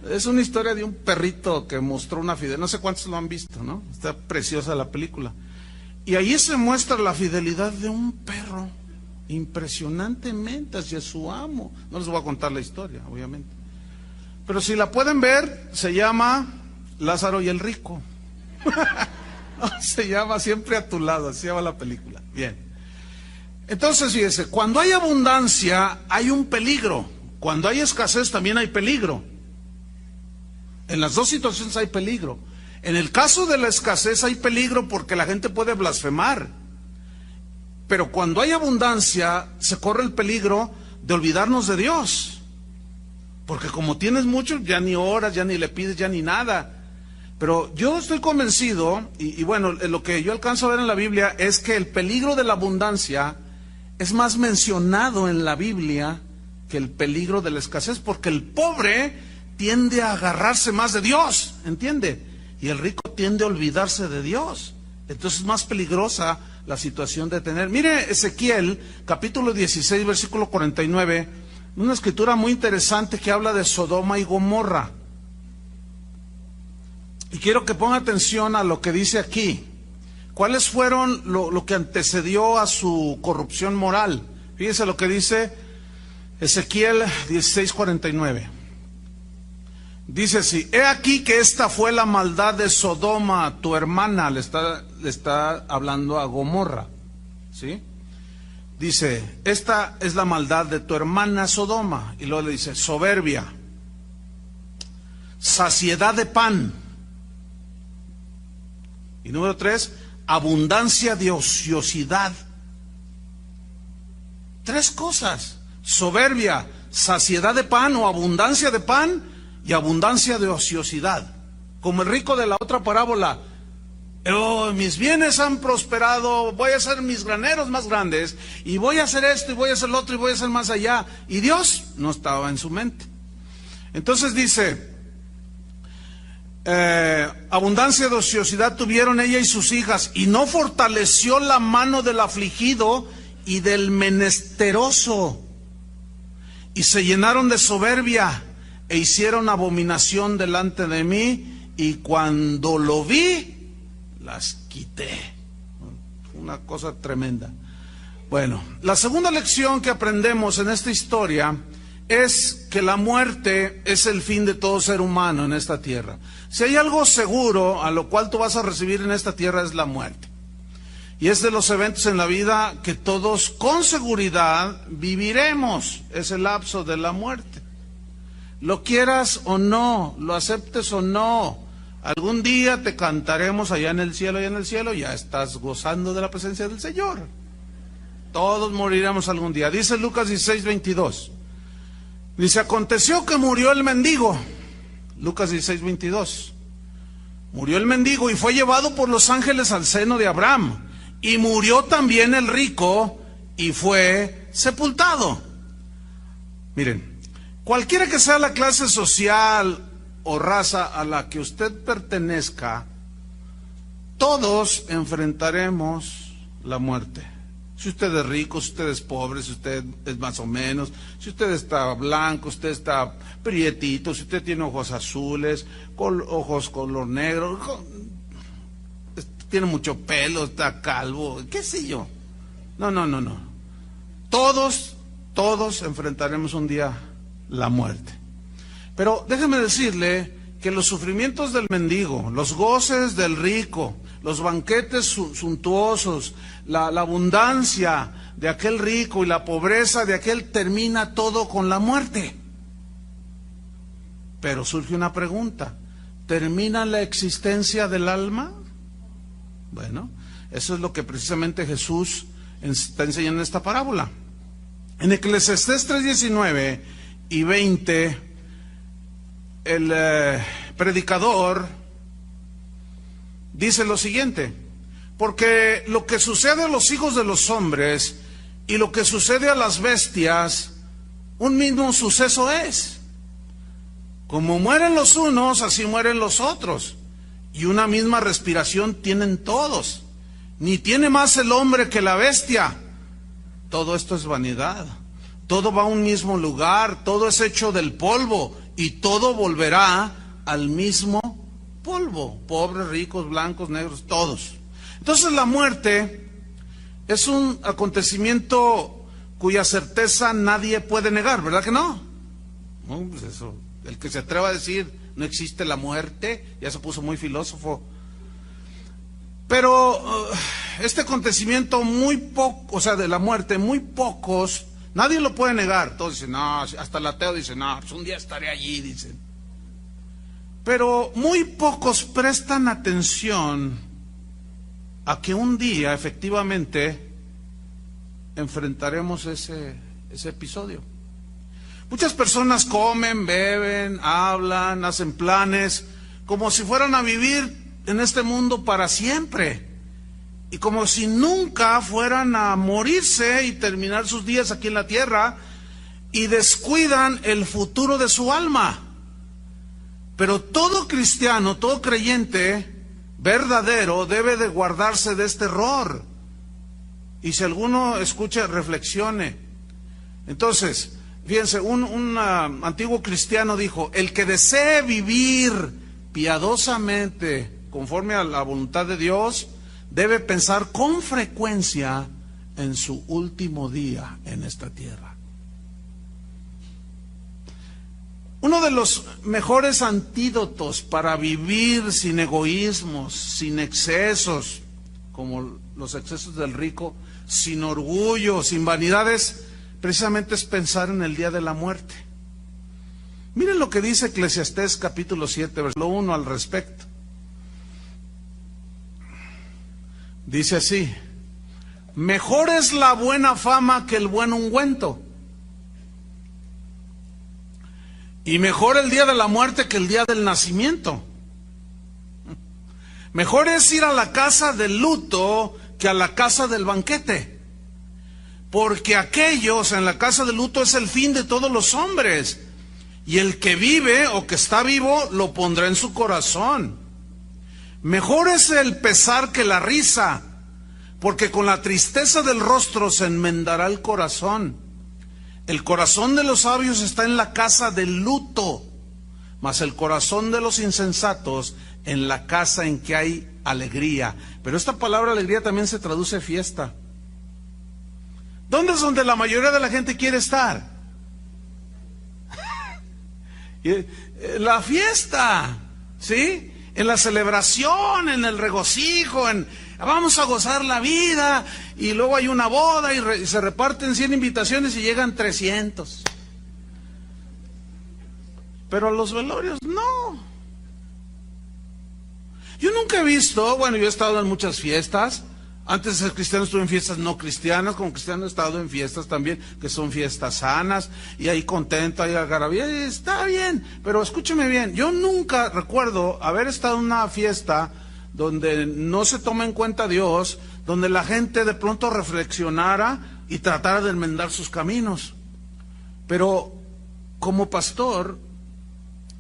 Es una historia de un perrito que mostró una fidelidad. No sé cuántos lo han visto, ¿no? Está preciosa la película. Y ahí se muestra la fidelidad de un perro, impresionantemente hacia su amo. No les voy a contar la historia, obviamente. Pero si la pueden ver, se llama Lázaro y el rico. Se llama Siempre a tu lado, así se llama la película. Bien. Entonces, fíjese, cuando hay abundancia hay un peligro. Cuando hay escasez también hay peligro. En las dos situaciones hay peligro. En el caso de la escasez hay peligro porque la gente puede blasfemar. Pero cuando hay abundancia se corre el peligro de olvidarnos de Dios. Porque como tienes mucho, ya ni oras, ya ni le pides, ya ni nada. Pero yo estoy convencido, y bueno, lo que yo alcanzo a ver en la Biblia es que el peligro de la abundancia es más mencionado en la Biblia que el peligro de la escasez, porque el pobre tiende a agarrarse más de Dios, ¿entiende? Y el rico tiende a olvidarse de Dios. Entonces es más peligrosa la situación de tener. Mire Ezequiel, capítulo 16, versículo 49, una escritura muy interesante que habla de Sodoma y Gomorra. Y quiero que ponga atención a lo que dice aquí. ¿Cuáles fueron lo que antecedió a su corrupción moral? Fíjese lo que dice Ezequiel 16:49. Dice así: he aquí que esta fue la maldad de Sodoma, tu hermana. Le está hablando a Gomorra, ¿sí? Dice, esta es la maldad de tu hermana Sodoma. Y luego le dice, soberbia, saciedad de pan. Y número 3, abundancia de ociosidad. 3 cosas: soberbia, saciedad de pan o abundancia de pan y abundancia de ociosidad. Como el rico de la otra parábola: oh, mis bienes han prosperado, voy a hacer mis graneros más grandes, y voy a hacer esto, y voy a hacer lo otro, y voy a hacer más allá. Y Dios no estaba en su mente. Entonces dice, abundancia de ociosidad tuvieron ella y sus hijas, y no fortaleció la mano del afligido y del menesteroso, y se llenaron de soberbia, e hicieron abominación delante de mí, y cuando lo vi, las quité. Una cosa tremenda. Bueno, la segunda lección que aprendemos en esta historia es que la muerte es el fin de todo ser humano en esta tierra. Si hay algo seguro a lo cual tú vas a recibir en esta tierra, es la muerte. Y es de los eventos en la vida que todos con seguridad viviremos, ese lapso de la muerte. Lo quieras o no, lo aceptes o no, algún día te cantaremos allá en el cielo, ya estás gozando de la presencia del Señor. Todos moriremos algún día. Dice Lucas 16:22. Dice, aconteció que murió el mendigo. Lucas 16:22. Murió el mendigo y fue llevado por los ángeles al seno de Abraham. Y murió también el rico y fue sepultado. Miren, cualquiera que sea la clase social o raza a la que usted pertenezca, todos enfrentaremos la muerte. Si usted es rico, si usted es pobre, si usted es más o menos, si usted está blanco, usted está prietito, si usted tiene ojos azules, ojos color negro, tiene mucho pelo, está calvo, qué sé yo. No. Todos enfrentaremos un día la muerte. Pero déjeme decirle que los sufrimientos del mendigo, los goces del rico, los banquetes suntuosos, la abundancia de aquel rico y la pobreza de aquel, termina todo con la muerte. Pero surge una pregunta: ¿termina la existencia del alma? Bueno, eso es lo que precisamente Jesús está enseñando en esta parábola. En Eclesiastés 3:19 y 20, el predicador dice lo siguiente: porque lo que sucede a los hijos de los hombres y lo que sucede a las bestias, un mismo suceso es. Como mueren los unos, así mueren los otros. Y una misma respiración tienen todos. Ni tiene más el hombre que la bestia. Todo esto es vanidad. Todo va a un mismo lugar, todo es hecho del polvo y todo volverá al mismo polvo. Pobres, ricos, blancos, negros, todos. Entonces la muerte es un acontecimiento cuya certeza nadie puede negar, ¿verdad que no? No, pues eso, el que se atreva a decir no existe la muerte, ya se puso muy filósofo. Pero este acontecimiento muy poco, o sea, de la muerte, muy pocos, nadie lo puede negar. Todos dicen, no, hasta el ateo dice, no, pues un día estaré allí, dicen. Pero muy pocos prestan atención a que un día efectivamente enfrentaremos ese episodio. Muchas personas comen, beben, hablan, hacen planes, como si fueran a vivir en este mundo para siempre, y como si nunca fueran a morirse y terminar sus días aquí en la tierra, y descuidan el futuro de su alma. Pero todo cristiano, todo creyente verdadero debe de guardarse de este error. Y si alguno escucha, reflexione. Entonces, fíjense, un antiguo cristiano dijo: el que desee vivir piadosamente conforme a la voluntad de Dios, debe pensar con frecuencia en su último día en esta tierra. Uno de los mejores antídotos para vivir sin egoísmos, sin excesos, como los excesos del rico, sin orgullo, sin vanidades, precisamente es pensar en el día de la muerte. Miren lo que dice Eclesiastés capítulo 7, versículo 1 al respecto. Dice así: mejor es la buena fama que el buen ungüento, y mejor el día de la muerte que el día del nacimiento. Mejor es ir a la casa del luto que a la casa del banquete, porque aquellos en la casa del luto es el fin de todos los hombres, y el que vive o que está vivo lo pondrá en su corazón. Mejor es el pesar que la risa, porque con la tristeza del rostro se enmendará el corazón. El corazón de los sabios está en la casa del luto, mas el corazón de los insensatos en la casa en que hay alegría. Pero esta palabra alegría también se traduce fiesta. ¿Dónde es donde la mayoría de la gente quiere estar? La fiesta, ¿sí? En la celebración, en el regocijo, vamos a gozar la vida, y luego hay una boda y se reparten 100 invitaciones y llegan 300. Pero a los velorios no. Yo nunca he visto, bueno, yo he estado en muchas fiestas, Antes de ser cristiano estuve en fiestas no cristianas, como cristiano he estado en fiestas también, que son fiestas sanas, y ahí contento, ahí algarabía, y está bien, pero escúcheme bien, yo nunca recuerdo haber estado en una fiesta donde no se toma en cuenta a Dios, donde la gente de pronto reflexionara y tratara de enmendar sus caminos. Pero como pastor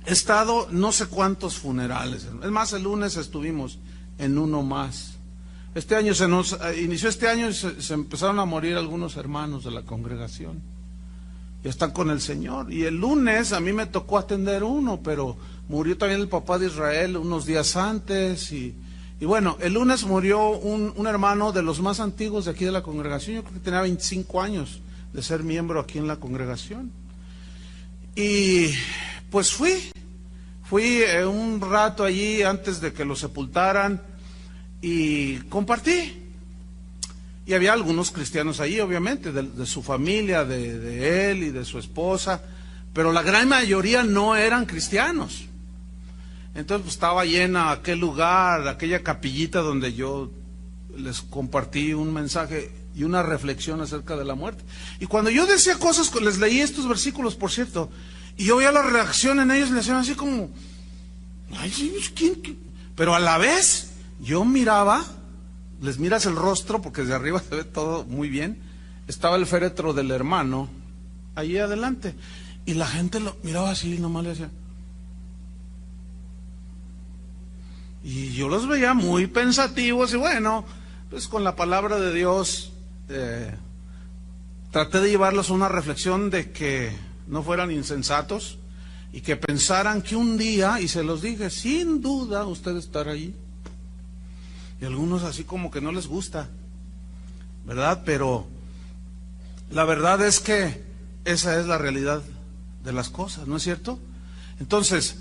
he estado no sé cuántos funerales, es más, el lunes estuvimos en uno más. Este año se nos inició este año y se empezaron a morir algunos hermanos de la congregación. Ya están con el Señor. Y el lunes a mí me tocó atender uno, pero murió también el papá de Israel unos días antes. Y bueno, el lunes murió un hermano de los más antiguos de aquí de la congregación. Yo creo que tenía 25 años de ser miembro aquí en la congregación. Y pues fui un rato allí antes de que lo sepultaran. Y compartí, y había algunos cristianos ahí, obviamente, de su familia, de él y de su esposa, pero la gran mayoría no eran cristianos. Entonces pues, estaba llena aquel lugar, aquella capillita donde yo les compartí un mensaje y una reflexión acerca de la muerte. Y cuando yo decía cosas, les leí estos versículos, por cierto, y yo veía la reacción en ellos, le hacían así como, ay, ¿quién? Pero a la vez yo miraba, les miras el rostro porque desde arriba se ve todo muy bien, estaba el féretro del hermano allí adelante y la gente lo miraba así, nomás le decía, y yo los veía muy pensativos y bueno, pues con la palabra de Dios traté de llevarlos a una reflexión de que no fueran insensatos y que pensaran que un día, y se los dije, sin duda usted estará allí. Y algunos así como que no les gusta, ¿verdad? Pero la verdad es que esa es la realidad de las cosas, ¿no es cierto? Entonces,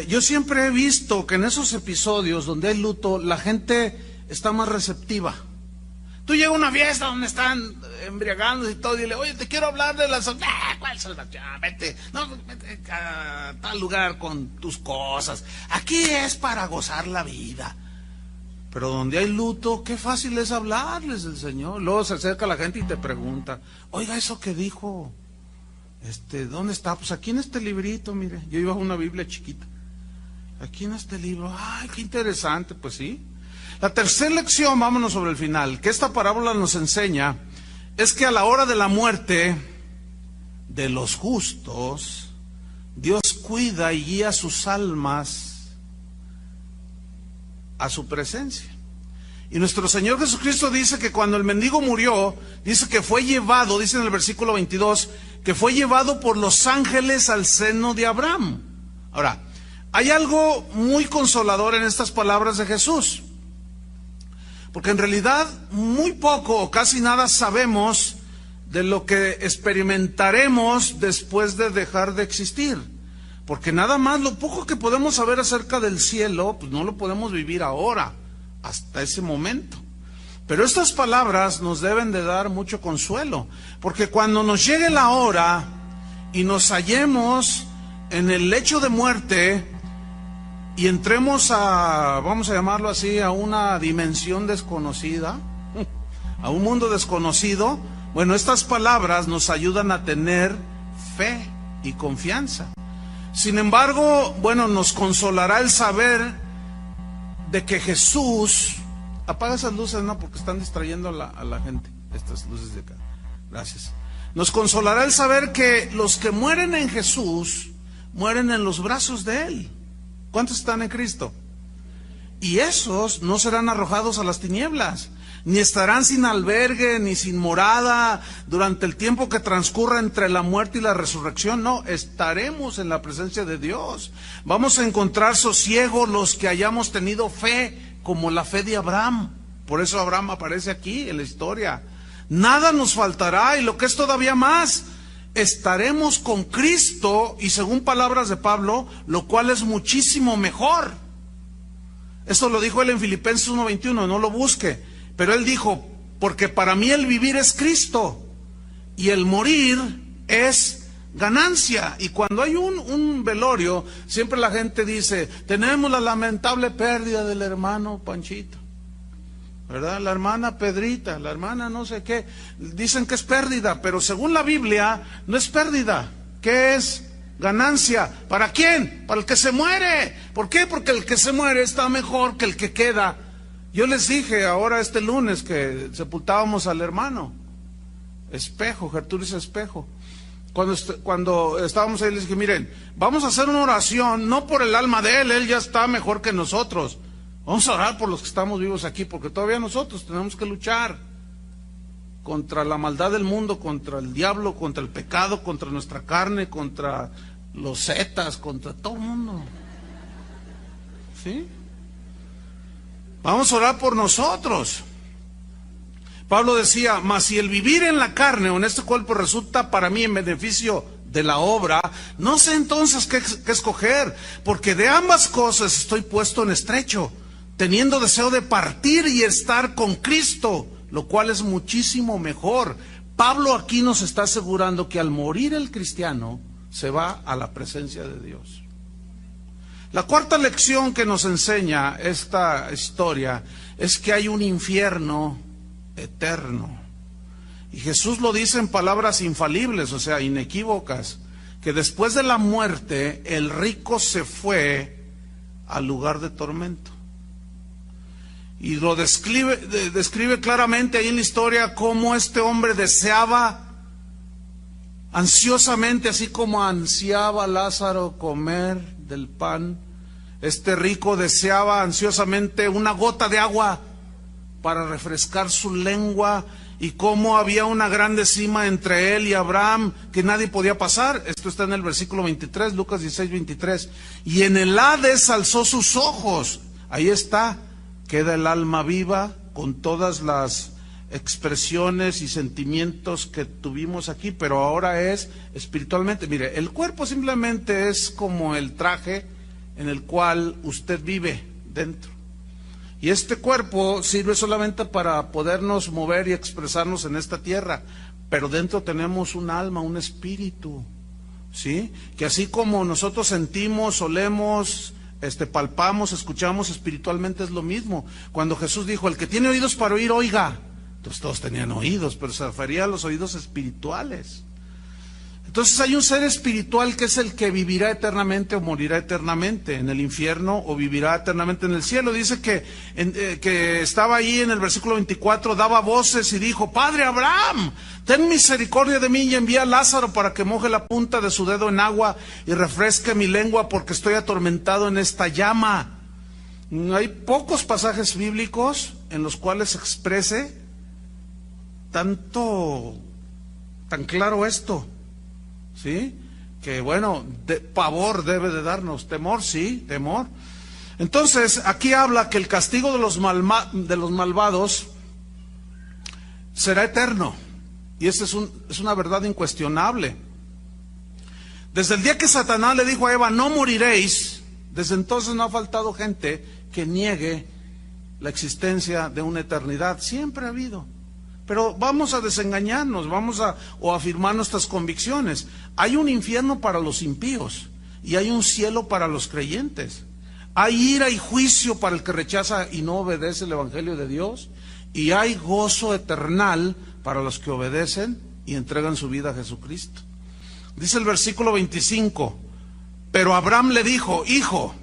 yo siempre he visto que en esos episodios donde hay luto, la gente está más receptiva. Tú llegas a una fiesta donde están embriagados y todo, y dile, oye, te quiero hablar de la salvación. ¿Cuál salvación? Vete a tal lugar con tus cosas. Aquí es para gozar la vida. Pero donde hay luto, qué fácil es hablarles del Señor. Luego se acerca la gente y te pregunta, oiga, eso que dijo, ¿dónde está? Pues aquí en este librito, mire, yo iba a una Biblia chiquita. Aquí en este libro, ay, qué interesante, pues sí. La tercera lección, vámonos sobre el final, que esta parábola nos enseña, es que a la hora de la muerte de los justos, Dios cuida y guía sus almas a su presencia. Y nuestro Señor Jesucristo dice que cuando el mendigo murió, dice que fue llevado, dice en el versículo 22, que fue llevado por los ángeles al seno de Abraham. Ahora, hay algo muy consolador en estas palabras de Jesús, porque en realidad muy poco o casi nada sabemos de lo que experimentaremos después de dejar de existir. Porque nada más lo poco que podemos saber acerca del cielo, pues no lo podemos vivir ahora, hasta ese momento. Pero estas palabras nos deben de dar mucho consuelo, porque cuando nos llegue la hora y nos hallemos en el lecho de muerte y entremos a, vamos a llamarlo así, a una dimensión desconocida, a un mundo desconocido, bueno, estas palabras nos ayudan a tener fe y confianza. Sin embargo, bueno, nos consolará el saber de que Jesús, apaga esas luces, no, porque están distrayendo a la gente, estas luces de acá, gracias. Nos consolará el saber que los que mueren en Jesús, mueren en los brazos de Él. ¿Cuántos están en Cristo? Y esos no serán arrojados a las tinieblas, ni estarán sin albergue, ni sin morada, durante el tiempo que transcurra entre la muerte y la resurrección. No, estaremos en la presencia de Dios. Vamos a encontrar sosiego los que hayamos tenido fe, como la fe de Abraham. Por eso Abraham aparece aquí en la historia. Nada nos faltará, y lo que es todavía más, estaremos con Cristo, y según palabras de Pablo, lo cual es muchísimo mejor. Esto lo dijo él en Filipenses 1:21, no lo busque. Pero él dijo, porque para mí el vivir es Cristo y el morir es ganancia. Y cuando hay un velorio, siempre la gente dice, tenemos la lamentable pérdida del hermano Panchito. ¿verdad? La hermana Pedrita, la hermana no sé qué, dicen que es pérdida, pero según la Biblia no es pérdida. ¿Qué es? Ganancia. ¿Para quién? Para el que se muere. ¿Por qué? Porque el que se muere está mejor que el que queda. Yo les dije ahora este lunes que sepultábamos al hermano Espejo, Gertrudis Espejo. Cuando estábamos ahí les dije, miren, vamos a hacer una oración, no por el alma de él ya está mejor que nosotros. Vamos a orar por los que estamos vivos aquí, porque todavía nosotros tenemos que luchar contra la maldad del mundo, contra el diablo, contra el pecado, contra nuestra carne, contra los zetas, contra todo el mundo. ¿Sí? Vamos a orar por nosotros. Pablo decía, mas si el vivir en la carne o en este cuerpo resulta para mí en beneficio de la obra, no sé entonces qué escoger, porque de ambas cosas estoy puesto en estrecho, teniendo deseo de partir y estar con Cristo, lo cual es muchísimo mejor. Pablo aquí nos está asegurando que al morir el cristiano se va a la presencia de Dios. La cuarta lección que nos enseña esta historia es que hay un infierno eterno. Y Jesús lo dice en palabras infalibles, o sea, inequívocas, que después de la muerte el rico se fue al lugar de tormento. Y lo describe claramente ahí en la historia cómo este hombre deseaba ansiosamente, así como ansiaba Lázaro comer del pan, este rico deseaba ansiosamente una gota de agua para refrescar su lengua, y cómo había una grande cima entre él y Abraham que nadie podía pasar. Esto está en el versículo 23, Lucas 16, 23. Y en el Hades alzó sus ojos. Ahí está, queda el alma viva con todas las expresiones y sentimientos que tuvimos aquí, pero ahora es espiritualmente. Mire, el cuerpo simplemente es como el traje en el cual usted vive dentro. Y este cuerpo sirve solamente para podernos mover y expresarnos en esta tierra, pero dentro tenemos un alma, un espíritu, ¿sí? Que así como nosotros sentimos, olemos, palpamos, escuchamos, espiritualmente es lo mismo. Cuando Jesús dijo, el que tiene oídos para oír, oiga. Entonces todos tenían oídos, pero se refería a los oídos espirituales. Entonces hay un ser espiritual que es el que vivirá eternamente o morirá eternamente en el infierno o vivirá eternamente en el cielo. Dice que estaba ahí en el versículo 24, daba voces y dijo, Padre Abraham, ten misericordia de mí y envía a Lázaro para que moje la punta de su dedo en agua y refresque mi lengua porque estoy atormentado en esta llama. Hay pocos pasajes bíblicos en los cuales se exprese tan claro esto. ¿Sí? Que bueno, pavor debe de darnos, temor, sí, temor. Entonces, aquí habla que el castigo de los malvados será eterno. Y esa es una verdad incuestionable. Desde el día que Satanás le dijo a Eva, no moriréis, desde entonces no ha faltado gente que niegue la existencia de una eternidad. Siempre ha habido. Pero vamos a desengañarnos, o afirmar nuestras convicciones. Hay un infierno para los impíos y hay un cielo para los creyentes. Hay ira y juicio para el que rechaza y no obedece el Evangelio de Dios, y hay gozo eternal para los que obedecen y entregan su vida a Jesucristo. Dice el versículo 25, pero Abraham le dijo, hijo,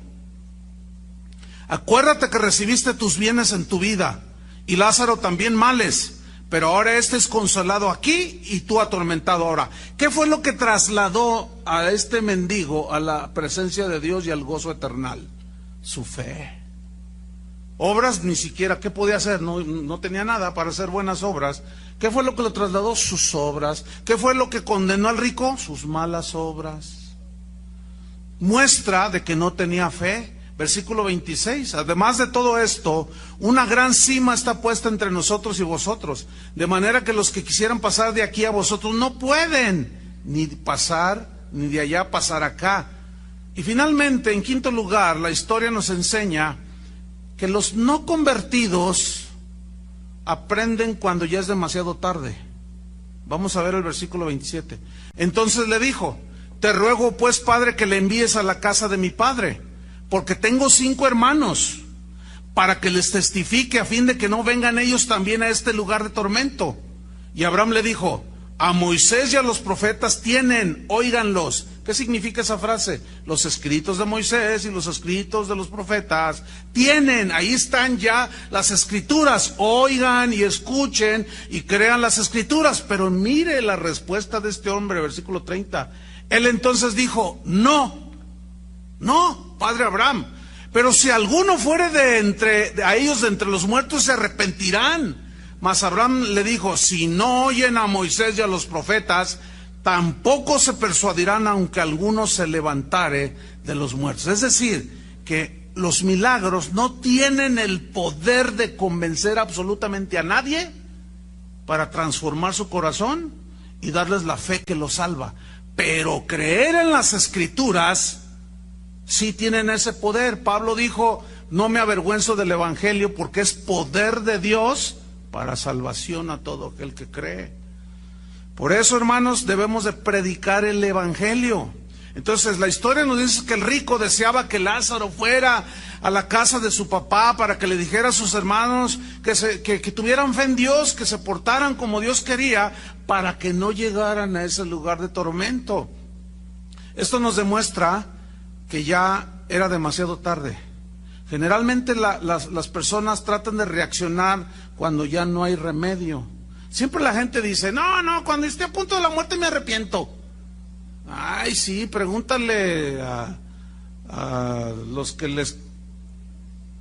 acuérdate que recibiste tus bienes en tu vida y Lázaro también males. Pero ahora este es consolado aquí y tú atormentado ahora. ¿Qué fue lo que trasladó a este mendigo a la presencia de Dios y al gozo eternal? Su fe. Obras ni siquiera, ¿qué podía hacer? No tenía nada para hacer buenas obras. ¿Qué fue lo que lo trasladó? Sus obras. ¿Qué fue lo que condenó al rico? Sus malas obras. Muestra de que no tenía fe. Versículo 26, además de todo esto, una gran cima está puesta entre nosotros y vosotros, de manera que los que quisieran pasar de aquí a vosotros no pueden, ni pasar, ni de allá pasar acá. Y finalmente, en quinto lugar, la historia nos enseña que los no convertidos aprenden cuando ya es demasiado tarde. Vamos a ver el versículo 27. Entonces le dijo, te ruego pues, Padre, que le envíes a la casa de mi padre, porque tengo 5 hermanos. para que les testifique, a fin de que no vengan ellos también a este lugar de tormento. Y Abraham le dijo: a Moisés y a los profetas tienen, óiganlos. ¿Qué significa esa frase? Los escritos de Moisés y los escritos de los profetas tienen, ahí están ya las escrituras, oigan y escuchen y crean las escrituras. Pero mire la respuesta de este hombre, versículo 30. Él entonces dijo: no, padre Abraham, pero si alguno fuere a ellos de entre los muertos, se arrepentirán. Mas Abraham le dijo: si no oyen a Moisés y a los profetas, tampoco se persuadirán, aunque alguno se levantare de los muertos. Es decir, que los milagros no tienen el poder de convencer absolutamente a nadie para transformar su corazón y darles la fe que los salva. Pero creer en las Escrituras sí tienen ese poder. Pablo dijo: no me avergüenzo del Evangelio, porque es poder de Dios para salvación a todo aquel que cree. Por eso, hermanos, debemos de predicar el Evangelio. Entonces, la historia nos dice que el rico deseaba que Lázaro fuera a la casa de su papá para que le dijera a sus hermanos que tuvieran fe en Dios, que se portaran como Dios quería, para que no llegaran a ese lugar de tormento. Esto nos demuestra que ya era demasiado tarde. Generalmente las personas tratan de reaccionar cuando ya no hay remedio. Siempre la gente dice: no, cuando esté a punto de la muerte me arrepiento. Ay, sí, pregúntale a los que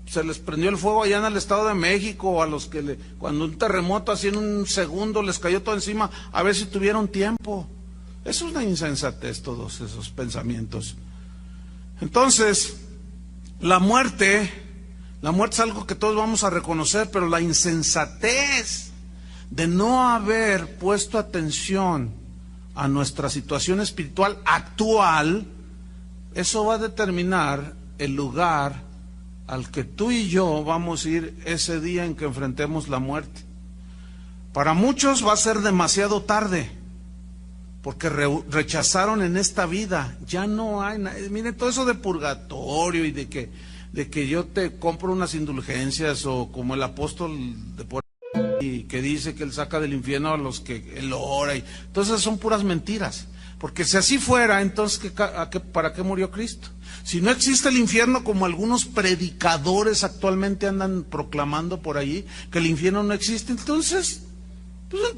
se les prendió el fuego allá en el Estado de México, o a los que cuando un terremoto así en un segundo les cayó todo encima, a ver si tuvieron tiempo. Eso es una insensatez, todos esos pensamientos. Entonces, la muerte es algo que todos vamos a reconocer, pero la insensatez de no haber puesto atención a nuestra situación espiritual actual, eso va a determinar el lugar al que tú y yo vamos a ir ese día en que enfrentemos la muerte. Para muchos va a ser demasiado tarde, porque rechazaron en esta vida. Ya no hay nada. Miren, todo eso de purgatorio y de que yo te compro unas indulgencias, o como el apóstol de por ahí, que dice que él saca del infierno a los que él ora. Entonces son puras mentiras. Porque si así fuera, entonces ¿para qué murió Cristo? Si no existe el infierno, como algunos predicadores actualmente andan proclamando por allí, que el infierno no existe, entonces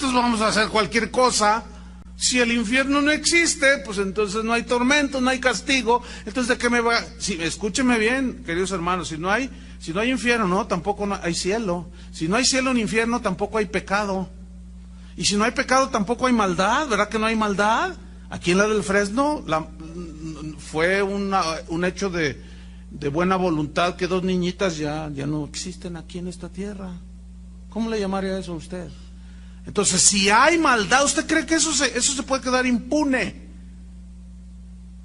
vamos a hacer cualquier cosa. Si el infierno no existe, pues entonces no hay tormento, no hay castigo. Entonces, ¿de qué me va? Escúcheme bien, queridos hermanos, si no hay infierno, no, tampoco hay cielo. Si no hay cielo ni infierno, tampoco hay pecado. Y si no hay pecado, tampoco hay maldad, ¿verdad que no hay maldad? Aquí en la del Fresno fue un hecho de buena voluntad que 2 niñitas ya no existen aquí en esta tierra. ¿Cómo le llamaría eso a usted? Entonces, si hay maldad, ¿usted cree que eso se puede quedar impune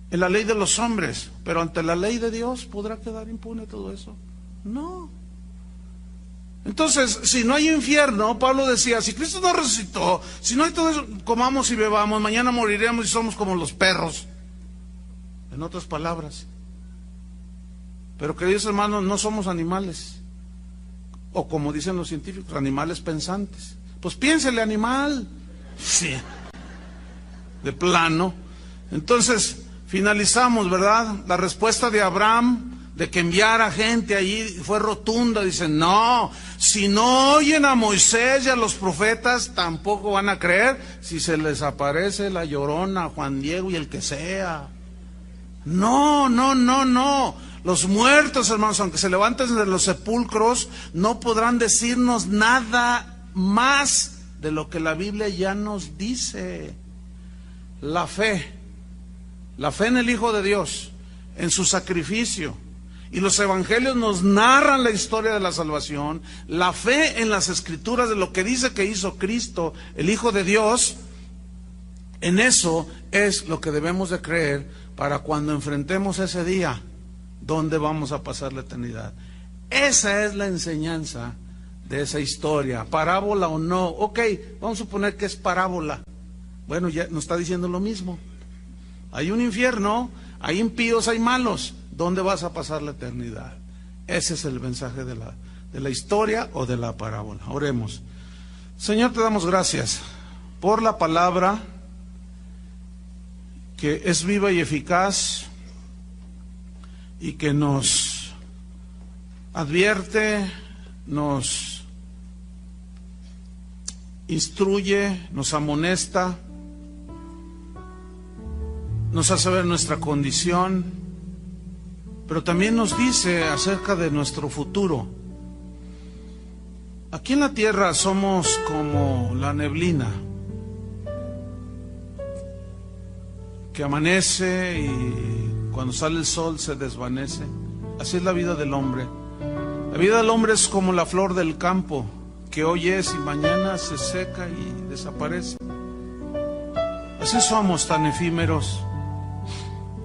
en la ley de los hombres? Pero ante la ley de Dios, ¿podrá quedar impune todo eso? No. Entonces, si no hay infierno, Pablo decía: si Cristo no resucitó, si no hay todo eso, comamos y bebamos, mañana moriremos y somos como los perros. En otras palabras. Pero, queridos hermanos, no somos animales, o como dicen los científicos, animales pensantes. Pues piénsele, animal. Sí, de plano. Entonces, finalizamos, ¿verdad? La respuesta de Abraham, de que enviara gente allí, fue rotunda. Dice: no, si no oyen a Moisés y a los profetas, tampoco van a creer si se les aparece la Llorona, Juan Diego y el que sea. No. Los muertos, hermanos, aunque se levanten de los sepulcros, no podrán decirnos nada más de lo que la Biblia ya nos dice. La fe en el Hijo de Dios, en su sacrificio, y los evangelios nos narran la historia de la salvación. La fe en las Escrituras, de lo que dice que hizo Cristo, el Hijo de Dios, en eso es lo que debemos de creer para cuando enfrentemos ese día, donde vamos a pasar la eternidad. Esa es la enseñanza de esa historia, parábola o no. Ok, vamos a suponer que es parábola. Bueno, ya nos está diciendo lo mismo. Hay un infierno, hay impíos, hay malos. ¿Dónde vas a pasar la eternidad? Ese es el mensaje de la historia o de la parábola. Oremos. Señor, te damos gracias por la palabra que es viva y eficaz y que nos advierte, nos instruye, nos amonesta, nos hace ver nuestra condición, pero también nos dice acerca de nuestro futuro. Aquí en la tierra somos como la neblina que amanece y cuando sale el sol se desvanece. Así es la vida del hombre. La vida del hombre es como la flor del campo, que hoy es y mañana se seca y desaparece. Así somos, tan efímeros.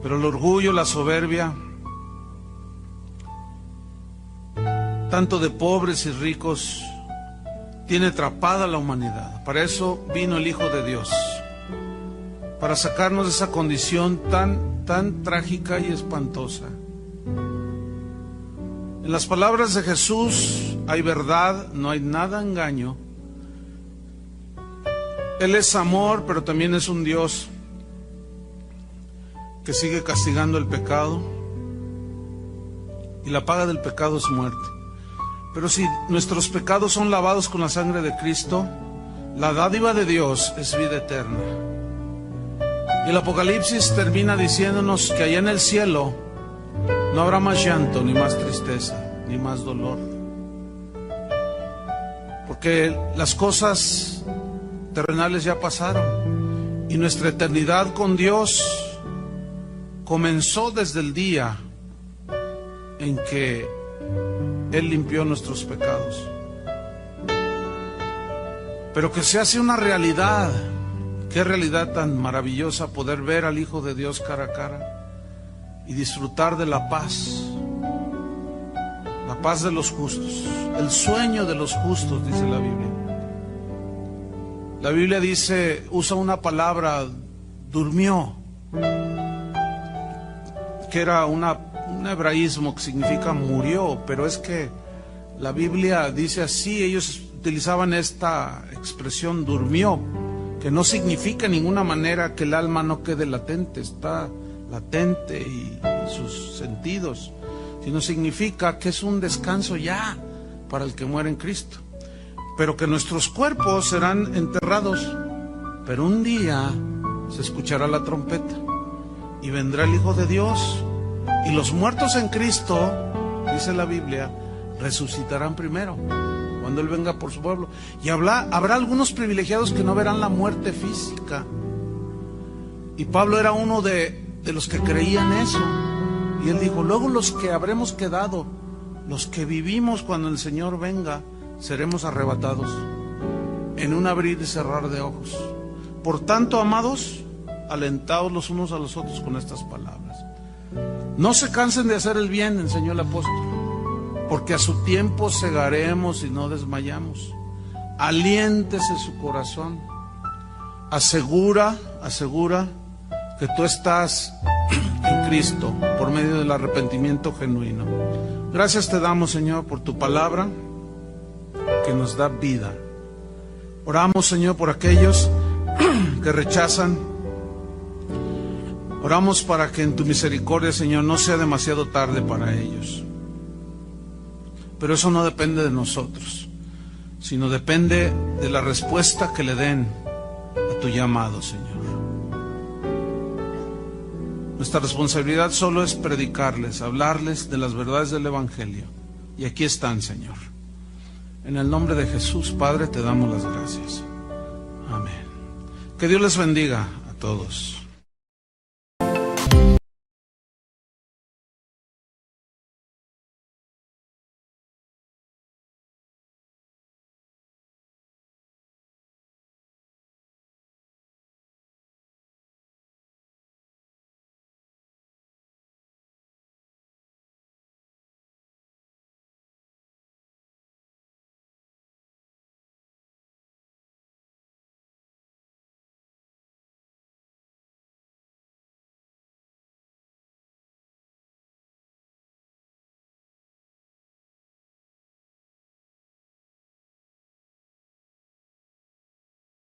Pero el orgullo, la soberbia, tanto de pobres y ricos, tiene atrapada la humanidad. Para eso vino el Hijo de Dios, para sacarnos de esa condición tan trágica y espantosa. En las palabras de Jesús hay verdad, no hay nada engaño. Él es amor, pero también es un Dios que sigue castigando el pecado, y la paga del pecado es muerte. Pero si nuestros pecados son lavados con la sangre de Cristo, la dádiva de Dios es vida eterna. Y el Apocalipsis termina diciéndonos que allá en el cielo no habrá más llanto, ni más tristeza, ni más dolor. Porque las cosas terrenales ya pasaron y nuestra eternidad con Dios comenzó desde el día en que Él limpió nuestros pecados. Pero que se hace una realidad. Qué realidad tan maravillosa poder ver al Hijo de Dios cara a cara y disfrutar de la paz de los justos, el sueño de los justos, dice la Biblia. La Biblia dice, usa una palabra, durmió, que era un hebraísmo que significa murió, pero es que la Biblia dice así, ellos utilizaban esta expresión durmió, que no significa en ninguna manera que el alma no quede latente, está latente y sus sentidos, sino significa que es un descanso ya para el que muere en Cristo, pero que nuestros cuerpos serán enterrados, pero un día se escuchará la trompeta y vendrá el Hijo de Dios, y los muertos en Cristo, dice la Biblia, resucitarán primero cuando Él venga por su pueblo. Y habrá algunos privilegiados que no verán la muerte física. Y Pablo era uno de los que creían eso. Y él dijo, luego los que habremos quedado, los que vivimos cuando el Señor venga, seremos arrebatados en un abrir y cerrar de ojos. Por tanto, amados, alentaos los unos a los otros con estas palabras. No se cansen de hacer el bien, enseñó el apóstol, porque a su tiempo segaremos y no desmayamos. Aliéntese su corazón. Asegura que tú estás en Cristo por medio del arrepentimiento genuino. Gracias te damos, Señor, por tu palabra que nos da vida. Oramos, Señor, por aquellos que rechazan. Oramos para que en tu misericordia, Señor, no sea demasiado tarde para ellos. Pero eso no depende de nosotros, sino depende de la respuesta que le den a tu llamado, Señor. Nuestra responsabilidad solo es predicarles, hablarles de las verdades del Evangelio. Y aquí están, Señor. En el nombre de Jesús, Padre, te damos las gracias. Amén. Que Dios les bendiga a todos.